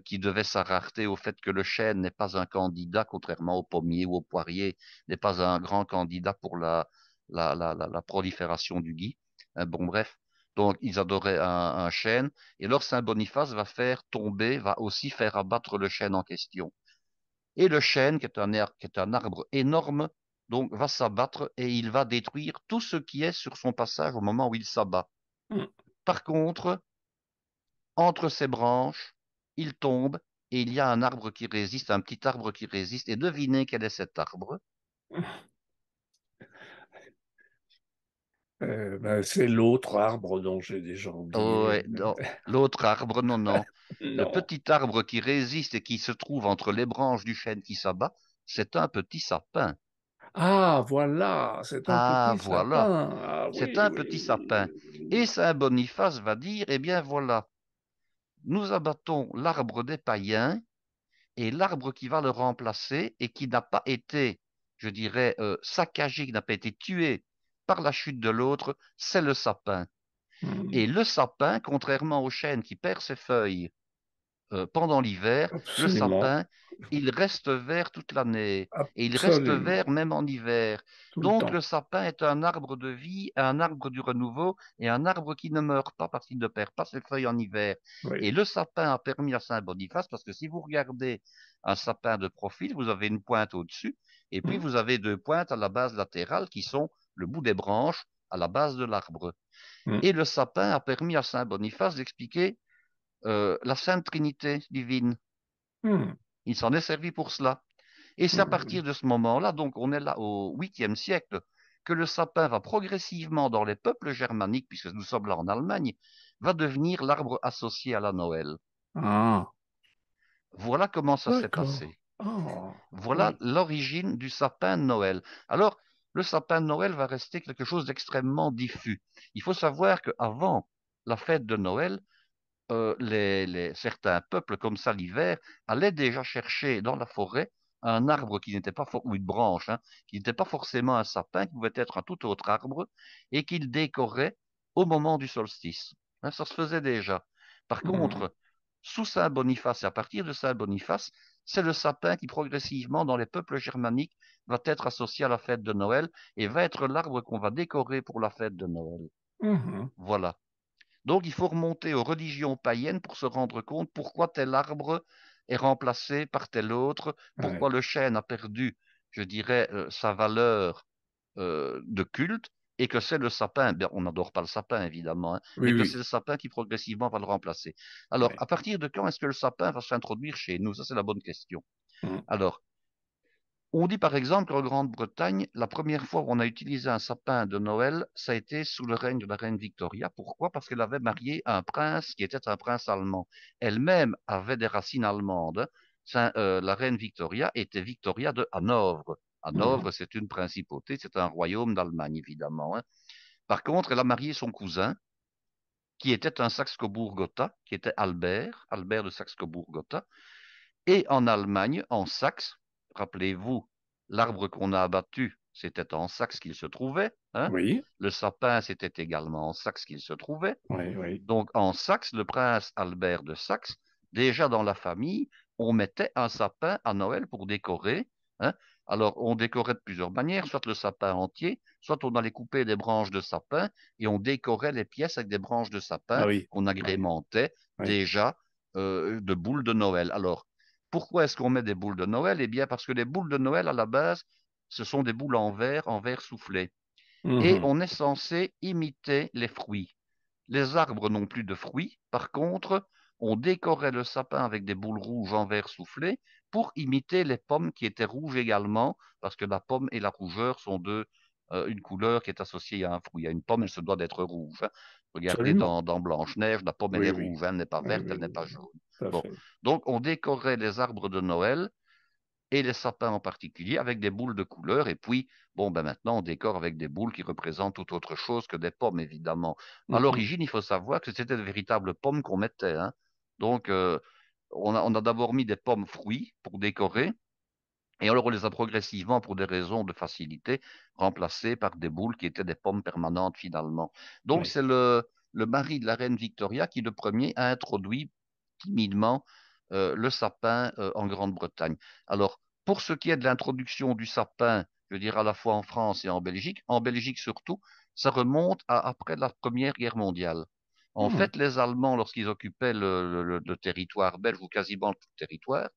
[SPEAKER 1] qui devait sa rareté au fait que le chêne n'est pas un candidat, contrairement au pommier ou au poirier, n'est pas un grand candidat pour la prolifération du gui, hein. Bon, bref. Donc, ils adoraient un chêne. Et alors, Saint Boniface va faire tomber, va aussi faire abattre le chêne en question. Et le chêne, qui est un arbre énorme, donc va s'abattre et il va détruire tout ce qui est sur son passage au moment où il s'abat.
[SPEAKER 3] Mhm.
[SPEAKER 1] Par contre, entre ses branches, il tombe et il y a un arbre qui résiste, un petit arbre qui résiste. Et devinez quel est cet arbre?
[SPEAKER 3] Ben, c'est l'autre arbre dont j'ai déjà
[SPEAKER 1] Oh,
[SPEAKER 3] oublié.
[SPEAKER 1] ouais, non, l'autre arbre, non, non. Le
[SPEAKER 3] Non.
[SPEAKER 1] petit arbre qui résiste et qui se trouve entre les branches du chêne qui s'abat, c'est un petit sapin.
[SPEAKER 3] Ah, voilà, c'est un
[SPEAKER 1] Ah,
[SPEAKER 3] petit
[SPEAKER 1] voilà,
[SPEAKER 3] sapin. Ah
[SPEAKER 1] c'est
[SPEAKER 3] oui,
[SPEAKER 1] un petit sapin. Et
[SPEAKER 3] oui.
[SPEAKER 1] Saint Boniface va dire, eh bien voilà, nous abattons l'arbre des païens et l'arbre qui va le remplacer et qui n'a pas été, je dirais, saccagé, qui n'a pas été tué par la chute de l'autre, c'est le sapin. Et
[SPEAKER 3] Mhm.
[SPEAKER 1] le sapin, contrairement au chêne qui perd ses feuilles pendant l'hiver, le
[SPEAKER 3] Absolument,
[SPEAKER 1] sapin, il reste vert toute l'année. Et il reste
[SPEAKER 3] absolument,
[SPEAKER 1] vert même en hiver.
[SPEAKER 3] tout le
[SPEAKER 1] Donc
[SPEAKER 3] temps.
[SPEAKER 1] le sapin est un arbre de vie, un arbre du renouveau et un arbre qui ne meurt pas parce qu'il ne perd pas ses feuilles en hiver. Et
[SPEAKER 3] Oui.
[SPEAKER 1] le sapin a permis à Saint-Boniface, parce que si vous regardez un sapin de profil, vous avez une pointe au-dessus et puis
[SPEAKER 3] Mhm.
[SPEAKER 1] vous avez deux pointes à la base latérale qui sont le bout des branches à la base de l'arbre.
[SPEAKER 3] Mhm.
[SPEAKER 1] Et le sapin a permis à Saint-Boniface d'expliquer la Sainte Trinité divine.
[SPEAKER 3] Mhm.
[SPEAKER 1] Il s'en est servi pour cela. Et c'est à partir
[SPEAKER 3] Mhm.
[SPEAKER 1] de ce moment-là, donc on est là au 8e siècle, que le sapin va progressivement dans les peuples germaniques, puisque nous sommes là en Allemagne, va devenir l'arbre associé à la Noël.
[SPEAKER 3] Ah,
[SPEAKER 1] Voilà comment ça s'est
[SPEAKER 3] d'accord.
[SPEAKER 1] passé.
[SPEAKER 3] Ah,
[SPEAKER 1] Voilà
[SPEAKER 3] oui.
[SPEAKER 1] l'origine du sapin de Noël. Alors, le sapin de Noël va rester quelque chose d'extrêmement diffus. Il faut savoir qu'avant la fête de Noël, certains peuples, comme ça l'hiver, allaient déjà chercher dans la forêt un arbre qui n'était pas, ou une branche, hein, qui n'était pas forcément un sapin, qui pouvait être un tout autre arbre, et qu'il décorait au moment du solstice. Hein, ça se faisait déjà. Par
[SPEAKER 3] Mhm.
[SPEAKER 1] contre, sous Saint Boniface et à partir de Saint Boniface, c'est le sapin qui progressivement, dans les peuples germaniques, va être associé à la fête de Noël et va être l'arbre qu'on va décorer pour la fête de Noël.
[SPEAKER 3] Mhm.
[SPEAKER 1] Voilà. Donc, il faut remonter aux religions païennes pour se rendre compte pourquoi tel arbre est remplacé par tel autre, pourquoi
[SPEAKER 3] Ouais.
[SPEAKER 1] le chêne a perdu, je dirais, sa valeur de culte, et que c'est le sapin, bien, on n'adore pas le sapin évidemment, hein,
[SPEAKER 3] Oui,
[SPEAKER 1] mais que c'est
[SPEAKER 3] oui.
[SPEAKER 1] le sapin qui progressivement va le remplacer. Alors,
[SPEAKER 3] Ouais.
[SPEAKER 1] à partir de quand est-ce que le sapin va s'introduire chez nous? Ça, c'est la bonne question.
[SPEAKER 3] Mhm.
[SPEAKER 1] Alors, on dit par exemple qu'en Grande-Bretagne, la première fois où on a utilisé un sapin de Noël, ça a été sous le règne de la reine Victoria. Pourquoi? Parce qu'elle avait marié un prince qui était un prince allemand. Elle-même avait des racines allemandes. La reine Victoria était Victoria de Hanovre.
[SPEAKER 3] Mhm.
[SPEAKER 1] Hanovre, c'est une principauté, c'est un royaume d'Allemagne, évidemment, hein. Par contre, elle a marié son cousin, qui était un Saxe-Cobourg-Gotha, qui était Albert, Albert de Saxe-Cobourg-Gotha. Et en Allemagne, en Saxe, rappelez-vous, l'arbre qu'on a abattu, c'était en Saxe qu'il se trouvait, hein.
[SPEAKER 3] Oui.
[SPEAKER 1] Le sapin, c'était également en Saxe qu'il se trouvait.
[SPEAKER 3] Oui, oui.
[SPEAKER 1] Donc en Saxe, le prince Albert de Saxe, déjà dans la famille, on mettait un sapin à Noël pour décorer, hein. Alors on décorait de plusieurs manières, soit le sapin entier, soit on allait couper des branches de sapin et on décorait les pièces avec des branches de
[SPEAKER 3] Ah
[SPEAKER 1] sapin
[SPEAKER 3] oui.
[SPEAKER 1] qu'on
[SPEAKER 3] Oui,
[SPEAKER 1] agrémentait
[SPEAKER 3] oui.
[SPEAKER 1] déjà de boules de Noël. Alors pourquoi est-ce qu'on met des boules de Noël? Eh bien parce que les boules de Noël à la base, ce sont des boules en verre soufflé. Et
[SPEAKER 3] Mhm.
[SPEAKER 1] on est censé imiter les fruits. Les arbres n'ont plus de fruits. Par contre, on décorait le sapin avec des boules rouges en verre soufflé pour imiter les pommes qui étaient rouges également, parce que la pomme et la rougeur sont une couleur qui est associée à un fruit. À une pomme, elle se doit d'être rouge, hein. Regardez
[SPEAKER 3] Absolument.
[SPEAKER 1] dans Blanche-Neige, la pomme, elle est
[SPEAKER 3] Oui, oui.
[SPEAKER 1] rouge, hein, elle n'est pas
[SPEAKER 3] Oui,
[SPEAKER 1] verte,
[SPEAKER 3] oui,
[SPEAKER 1] elle n'est
[SPEAKER 3] oui,
[SPEAKER 1] pas
[SPEAKER 3] oui.
[SPEAKER 1] jaune.
[SPEAKER 3] Tout à
[SPEAKER 1] Bon,
[SPEAKER 3] fait.
[SPEAKER 1] donc on décorait les arbres de Noël et les sapins en particulier avec des boules de couleur. Et puis, bon, ben maintenant, on décore avec des boules qui représentent tout autre chose que des pommes, évidemment. À
[SPEAKER 3] Mhm.
[SPEAKER 1] l'origine, il faut savoir que c'était de véritables pommes qu'on mettait, hein. Donc, on a d'abord mis des pommes fruits pour décorer. Et alors, on les a progressivement, pour des raisons de facilité, remplacées par des boules qui étaient des pommes permanentes finalement. Donc,
[SPEAKER 3] Oui.
[SPEAKER 1] c'est le mari de la reine Victoria qui, le premier, a introduit timidement le sapin en Grande-Bretagne. Alors, pour ce qui est de l'introduction du sapin, je veux dire à la fois en Belgique surtout, ça remonte à après la Première Guerre mondiale. En
[SPEAKER 3] Mhm.
[SPEAKER 1] fait, les Allemands, lorsqu'ils occupaient le territoire belge ou quasiment tout le territoire,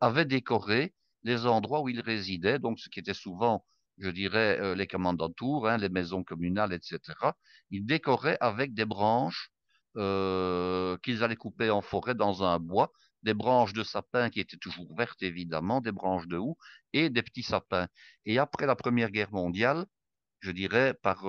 [SPEAKER 1] avaient décoré les endroits où ils résidaient, donc ce qui était souvent, je dirais, les commandantours, hein, les maisons communales, etc. Ils décoraient avec des branches qu'ils allaient couper en forêt dans un bois, des branches de sapin qui étaient toujours vertes, évidemment, des branches de houx et des petits sapins. Et après la Première Guerre mondiale, je dirais, par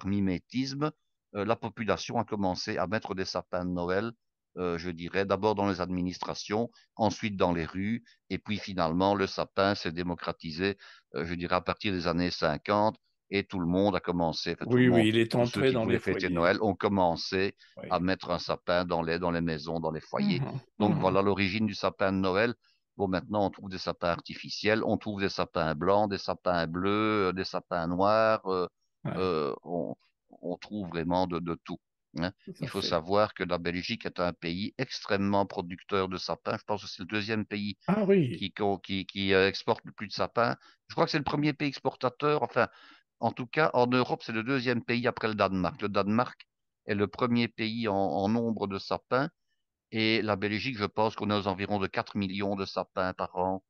[SPEAKER 1] mimétisme, la population a commencé à mettre des sapins de Noël, je dirais, d'abord dans les administrations, ensuite dans les rues, et puis finalement, le sapin s'est démocratisé, je dirais, à partir des années 50, et tout le monde a commencé, enfin tout le
[SPEAKER 3] Oui,
[SPEAKER 1] monde,
[SPEAKER 3] oui, il est
[SPEAKER 1] tous ceux
[SPEAKER 3] entré
[SPEAKER 1] qui
[SPEAKER 3] dans les
[SPEAKER 1] voulaient fêter
[SPEAKER 3] foyers.
[SPEAKER 1] Noël ont commencé à
[SPEAKER 3] Oui.
[SPEAKER 1] mettre un sapin dans les maisons, dans les foyers.
[SPEAKER 3] Mhm.
[SPEAKER 1] Donc
[SPEAKER 3] Mhm.
[SPEAKER 1] voilà l'origine du sapin de Noël. Bon, maintenant, on trouve des sapins artificiels, on trouve des sapins blancs, des sapins bleus, des sapins noirs,
[SPEAKER 3] Ouais,
[SPEAKER 1] euh, on, on trouve vraiment de tout, hein.
[SPEAKER 3] tout
[SPEAKER 1] Il
[SPEAKER 3] à
[SPEAKER 1] faut
[SPEAKER 3] fait.
[SPEAKER 1] savoir que la Belgique est un pays extrêmement producteur de sapins. Je pense que c'est le deuxième pays
[SPEAKER 3] Ah oui.
[SPEAKER 1] qui exporte le plus de sapins. Je crois que c'est le premier pays exportateur. Enfin, en tout cas, en Europe, c'est le deuxième pays après le Danemark. Le Danemark est le premier pays en nombre de sapins. Et la Belgique, je pense qu'on est aux environs de 4 millions de sapins par an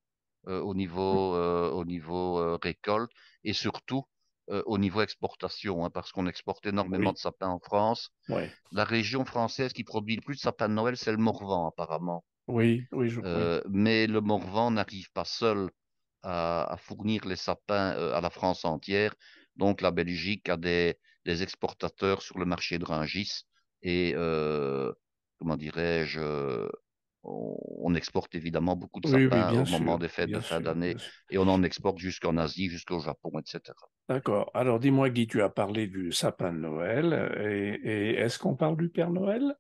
[SPEAKER 1] au niveau récolte et surtout au niveau exportation, hein, parce qu'on exporte énormément
[SPEAKER 3] Oui,
[SPEAKER 1] de sapins en France.
[SPEAKER 3] oui.
[SPEAKER 1] La région française qui produit le plus de sapins de Noël, c'est le Morvan, apparemment.
[SPEAKER 3] Oui, oui, oui.
[SPEAKER 1] Mais le Morvan n'arrive pas seul à fournir les sapins à la France entière. Donc la Belgique a des exportateurs sur le marché de Rungis et, comment dirais-je, on exporte évidemment beaucoup de
[SPEAKER 3] Oui, oui,
[SPEAKER 1] sapins au moment des fêtes de
[SPEAKER 3] bien
[SPEAKER 1] fin
[SPEAKER 3] sûr,
[SPEAKER 1] d'année
[SPEAKER 3] bien sûr.
[SPEAKER 1] et on en exporte jusqu'en Asie, jusqu'au Japon, etc.
[SPEAKER 3] D'accord. Alors, dis-moi, Guy, tu as parlé du sapin de Noël, et est-ce qu'on parle du Père Noël?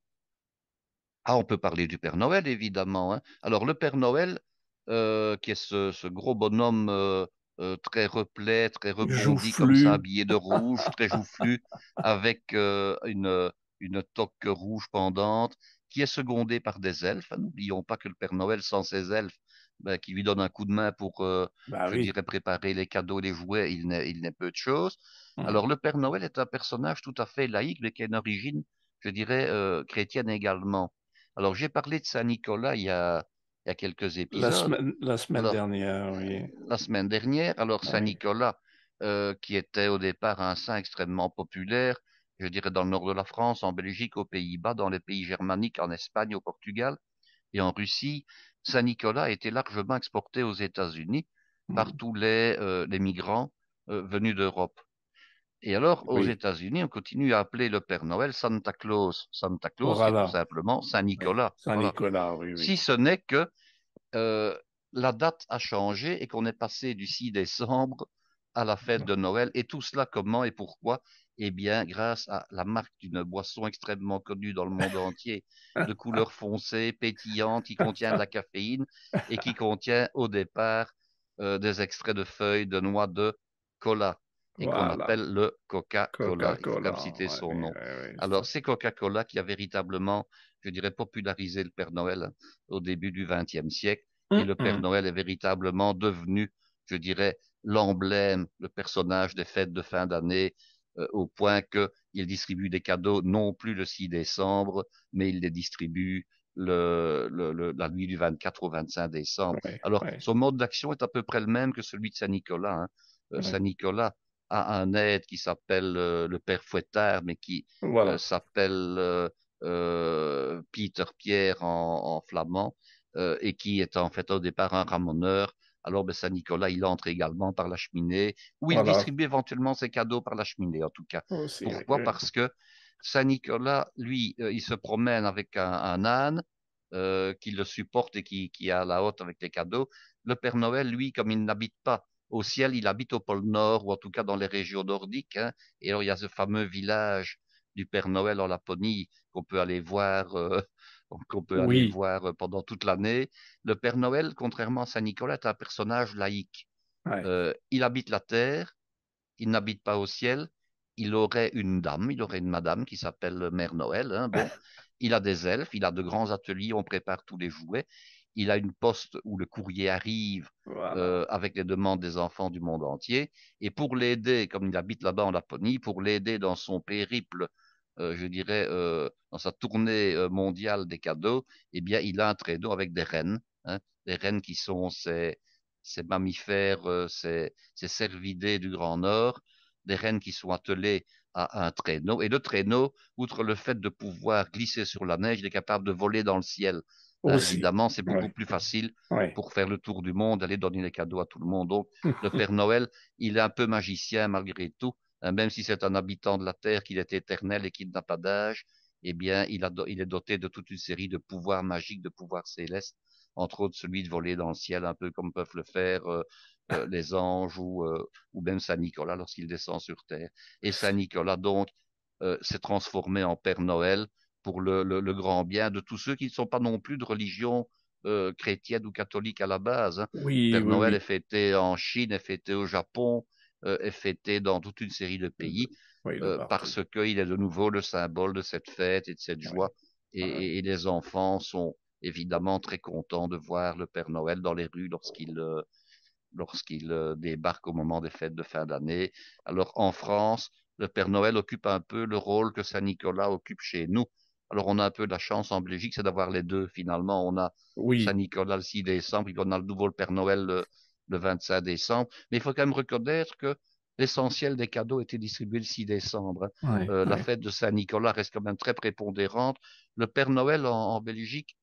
[SPEAKER 1] Ah, on peut parler du Père Noël, évidemment, hein. Alors, le Père Noël, qui est ce gros bonhomme très replet, très rebondi, comme ça,
[SPEAKER 3] Joufflu.
[SPEAKER 1] habillé de rouge, très joufflu, avec une toque rouge pendante, qui est secondé par des elfes. N'oublions pas que le Père Noël, sans ses elfes, ben, qui lui donnent un coup de main pour,
[SPEAKER 3] Bah
[SPEAKER 1] je
[SPEAKER 3] oui.
[SPEAKER 1] dirais, préparer les cadeaux, les jouets, il n'est peu de choses.
[SPEAKER 3] Hum.
[SPEAKER 1] Alors, le Père Noël est un personnage tout à fait laïque, mais qui a une origine, je dirais, chrétienne également. Alors, j'ai parlé de Saint-Nicolas il y a quelques épisodes.
[SPEAKER 3] La semaine
[SPEAKER 1] Alors,
[SPEAKER 3] dernière, oui.
[SPEAKER 1] la semaine dernière, alors
[SPEAKER 3] Oui.
[SPEAKER 1] Saint-Nicolas, qui était au départ un saint extrêmement populaire, je dirais dans le nord de la France, en Belgique, aux Pays-Bas, dans les pays germaniques, en Espagne, au Portugal et en Russie, Saint-Nicolas a été largement exporté aux États-Unis par
[SPEAKER 3] Hum.
[SPEAKER 1] tous les migrants venus d'Europe. Et alors, aux
[SPEAKER 3] Oui.
[SPEAKER 1] États-Unis, on continue à appeler le Père Noël Santa Claus. Santa Claus, qui est tout
[SPEAKER 3] Voilà.
[SPEAKER 1] simplement
[SPEAKER 3] Oui.
[SPEAKER 1] Saint-Nicolas. Voilà.
[SPEAKER 3] Saint-Nicolas, oui,
[SPEAKER 1] Si
[SPEAKER 3] oui.
[SPEAKER 1] ce n'est que euh, la date a changé et qu'on est passé du 6 décembre à la fête de Noël. Et tout cela, comment et pourquoi? Eh bien, grâce à la marque d'une boisson extrêmement connue dans le monde entier, de couleur foncée, pétillante, qui contient de la caféine et qui contient au départ des extraits de feuilles de noix de cola et qu'on
[SPEAKER 3] Voilà.
[SPEAKER 1] appelle le Coca-Cola. Il faut quand même
[SPEAKER 3] Coca-Cola.
[SPEAKER 1] citer
[SPEAKER 3] Oui,
[SPEAKER 1] son
[SPEAKER 3] oui,
[SPEAKER 1] nom.
[SPEAKER 3] oui,
[SPEAKER 1] Alors, c'est Coca-Cola qui a véritablement, je dirais, popularisé le Père Noël au début du XXe siècle. Et le Père
[SPEAKER 3] oui.
[SPEAKER 1] Noël est véritablement devenu, je dirais, l'emblème, le personnage des fêtes de fin d'année, au point qu'il distribue des cadeaux non plus le 6 décembre, mais il les distribue la nuit du 24 au 25 décembre.
[SPEAKER 3] Oui,
[SPEAKER 1] Alors,
[SPEAKER 3] oui,
[SPEAKER 1] son mode d'action est à peu près le même que celui de Saint-Nicolas, hein.
[SPEAKER 3] oui.
[SPEAKER 1] Saint-Nicolas a un aide qui s'appelle le Père Fouettard, mais qui
[SPEAKER 3] Voilà.
[SPEAKER 1] s'appelle Peter Pierre en flamand, et qui est en fait au départ un ramoneur. Alors, ben, Saint-Nicolas, il entre également par la cheminée, ou il
[SPEAKER 3] Voilà.
[SPEAKER 1] distribue éventuellement ses cadeaux par la cheminée, en tout cas.
[SPEAKER 3] Aussi, oui,
[SPEAKER 1] Pourquoi?
[SPEAKER 3] oui.
[SPEAKER 1] Parce que Saint-Nicolas, lui, il se promène avec un âne qui le supporte et qui est à la haute avec les cadeaux. Le Père Noël, lui, comme il n'habite pas au ciel, il habite au pôle Nord, ou en tout cas dans les régions nordiques, hein. Et alors, il y a ce fameux village du Père Noël en Laponie qu'on peut aller voir,
[SPEAKER 3] Oui,
[SPEAKER 1] pendant toute l'année. Le Père Noël, contrairement à Saint-Nicolas, est un personnage laïque.
[SPEAKER 3] ouais.
[SPEAKER 1] Il habite la terre, il n'habite pas au ciel. Il aurait une dame, il aurait une madame qui s'appelle Mère Noël, hein. Bon, il a des elfes, il a de grands ateliers, on prépare tous les jouets. Il a une poste où le courrier arrive
[SPEAKER 3] Voilà.
[SPEAKER 1] avec les demandes des enfants du monde entier. Et pour l'aider, comme il habite là-bas en Laponie, pour l'aider dans son périple, je dirais, dans sa tournée mondiale des cadeaux, eh bien, il a un traîneau avec des rennes, hein, des rennes qui sont ces mammifères, ces cervidés du Grand Nord, des rennes qui sont attelées à un traîneau. Et le traîneau, outre le fait de pouvoir glisser sur la neige, il est capable de voler dans le ciel. Hein,
[SPEAKER 3] Aussi.
[SPEAKER 1] évidemment, c'est
[SPEAKER 3] Oui,
[SPEAKER 1] beaucoup plus facile
[SPEAKER 3] oui.
[SPEAKER 1] pour faire le tour du monde, aller donner les cadeaux à tout le monde. Donc, le Père Noël, il est un peu magicien malgré tout, hein, même si c'est un habitant de la Terre, qu'il est éternel et qu'il n'a pas d'âge. Eh bien, il est doté de toute une série de pouvoirs magiques, de pouvoirs célestes, entre autres celui de voler dans le ciel, un peu comme peuvent le faire les anges ou même Saint Nicolas lorsqu'il descend sur terre. Et Saint Nicolas, donc, s'est transformé en Père Noël pour le grand bien de tous ceux qui ne sont pas non plus de religion chrétienne ou catholique à la base, hein.
[SPEAKER 3] Oui,
[SPEAKER 1] Père
[SPEAKER 3] oui,
[SPEAKER 1] Noël est
[SPEAKER 3] oui.
[SPEAKER 1] fêté en Chine, est fêté au Japon, est fêté dans toute une série de pays
[SPEAKER 3] Oui, de partout.
[SPEAKER 1] parce qu'il est de nouveau le symbole de cette fête et de cette
[SPEAKER 3] Oui,
[SPEAKER 1] joie. Et,
[SPEAKER 3] oui.
[SPEAKER 1] et les enfants sont évidemment très contents de voir le Père Noël dans les rues lorsqu'il débarque au moment des fêtes de fin d'année. Alors en France, le Père Noël occupe un peu le rôle que Saint-Nicolas occupe chez nous. Alors on a un peu de la chance en Belgique, c'est d'avoir les deux finalement. On a
[SPEAKER 3] Oui,
[SPEAKER 1] Saint-Nicolas le 6 décembre, puis on a le nouveau le Père Noël le 25 décembre. Mais il faut quand même reconnaître que l'essentiel des cadeaux était distribué le 6 décembre, hein.
[SPEAKER 3] oui,
[SPEAKER 1] La
[SPEAKER 3] oui.
[SPEAKER 1] fête de Saint-Nicolas reste quand même très prépondérante. Le Père Noël en Belgique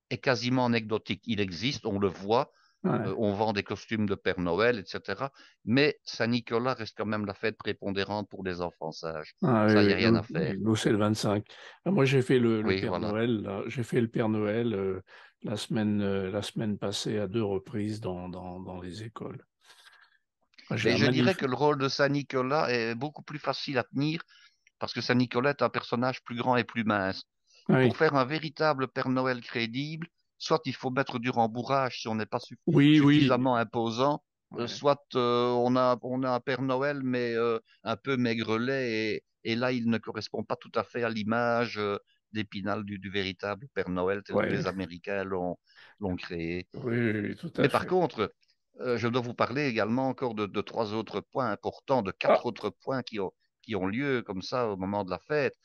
[SPEAKER 1] est quasiment anecdotique. Il existe, on le voit,
[SPEAKER 3] Ouais.
[SPEAKER 1] on vend des costumes de Père Noël, etc. Mais Saint-Nicolas reste quand même la fête prépondérante pour les enfants sages.
[SPEAKER 3] Ah,
[SPEAKER 1] Ça, il n'y a
[SPEAKER 3] oui,
[SPEAKER 1] rien
[SPEAKER 3] oui,
[SPEAKER 1] à faire.
[SPEAKER 3] oui, nous, c'est le 25. Ah, moi, j'ai fait le
[SPEAKER 1] Oui,
[SPEAKER 3] Père
[SPEAKER 1] voilà.
[SPEAKER 3] Noël, là. J'ai fait le Père Noël la semaine passée à deux reprises dans les écoles. Ah, j'ai
[SPEAKER 1] Mais
[SPEAKER 3] un
[SPEAKER 1] je dirais
[SPEAKER 3] magnifique.
[SPEAKER 1] que le rôle de Saint-Nicolas est beaucoup plus facile à tenir parce que Saint-Nicolas est un personnage plus grand et plus mince.
[SPEAKER 3] Ah
[SPEAKER 1] Pour
[SPEAKER 3] oui,
[SPEAKER 1] faire un véritable Père Noël crédible, soit il faut mettre du rembourrage si on n'est pas
[SPEAKER 3] Oui, oui.
[SPEAKER 1] suffisamment imposant,
[SPEAKER 3] Ouais.
[SPEAKER 1] soit on a un Père Noël, mais un peu maigrelet, et là, il ne correspond pas tout à fait à l'image d'Épinal du véritable Père Noël tel que
[SPEAKER 3] Ouais.
[SPEAKER 1] les Américains l'ont créé.
[SPEAKER 3] Oui, oui, oui, tout à
[SPEAKER 1] Mais par
[SPEAKER 3] fait.
[SPEAKER 1] contre, je dois vous parler également encore de trois autres points importants, de
[SPEAKER 3] Ah,
[SPEAKER 1] quatre autres points qui ont lieu comme ça au moment de la fête.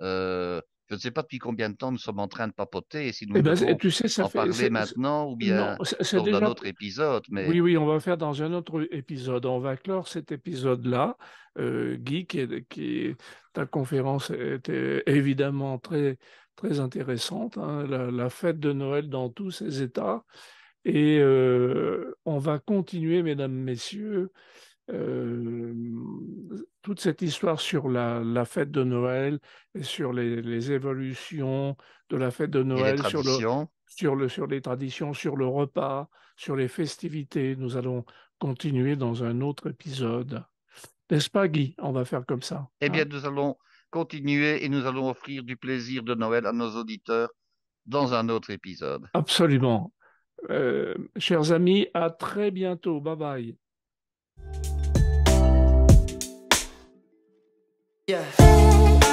[SPEAKER 1] Euh, je ne sais pas depuis combien de temps nous sommes en train de papoter et si nous
[SPEAKER 3] eh ben,
[SPEAKER 1] devons
[SPEAKER 3] tu sais, ça
[SPEAKER 1] en
[SPEAKER 3] fait.
[SPEAKER 1] parler maintenant ou
[SPEAKER 3] Non,
[SPEAKER 1] bien
[SPEAKER 3] c'est
[SPEAKER 1] lors d'un
[SPEAKER 3] déjà.
[SPEAKER 1] autre épisode. Mais
[SPEAKER 3] Oui, oui, on va faire dans un autre épisode. On va clore cet épisode-là. Guy, ta conférence était évidemment très, très intéressante, hein, la fête de Noël dans tous ses états. Et on va continuer, mesdames, messieurs, euh, toute cette histoire sur la fête de Noël et sur les évolutions de la fête de
[SPEAKER 1] et les
[SPEAKER 3] Noël,
[SPEAKER 1] traditions?
[SPEAKER 3] sur les traditions, sur le repas, sur les festivités. Nous allons continuer dans un autre épisode. N'est-ce pas, Guy? On va faire comme ça,
[SPEAKER 1] Eh bien,
[SPEAKER 3] hein?
[SPEAKER 1] nous allons continuer et nous allons offrir du plaisir de Noël à nos auditeurs dans un autre épisode.
[SPEAKER 3] Absolument. Chers amis, à très bientôt. Bye bye.
[SPEAKER 2] Yeah.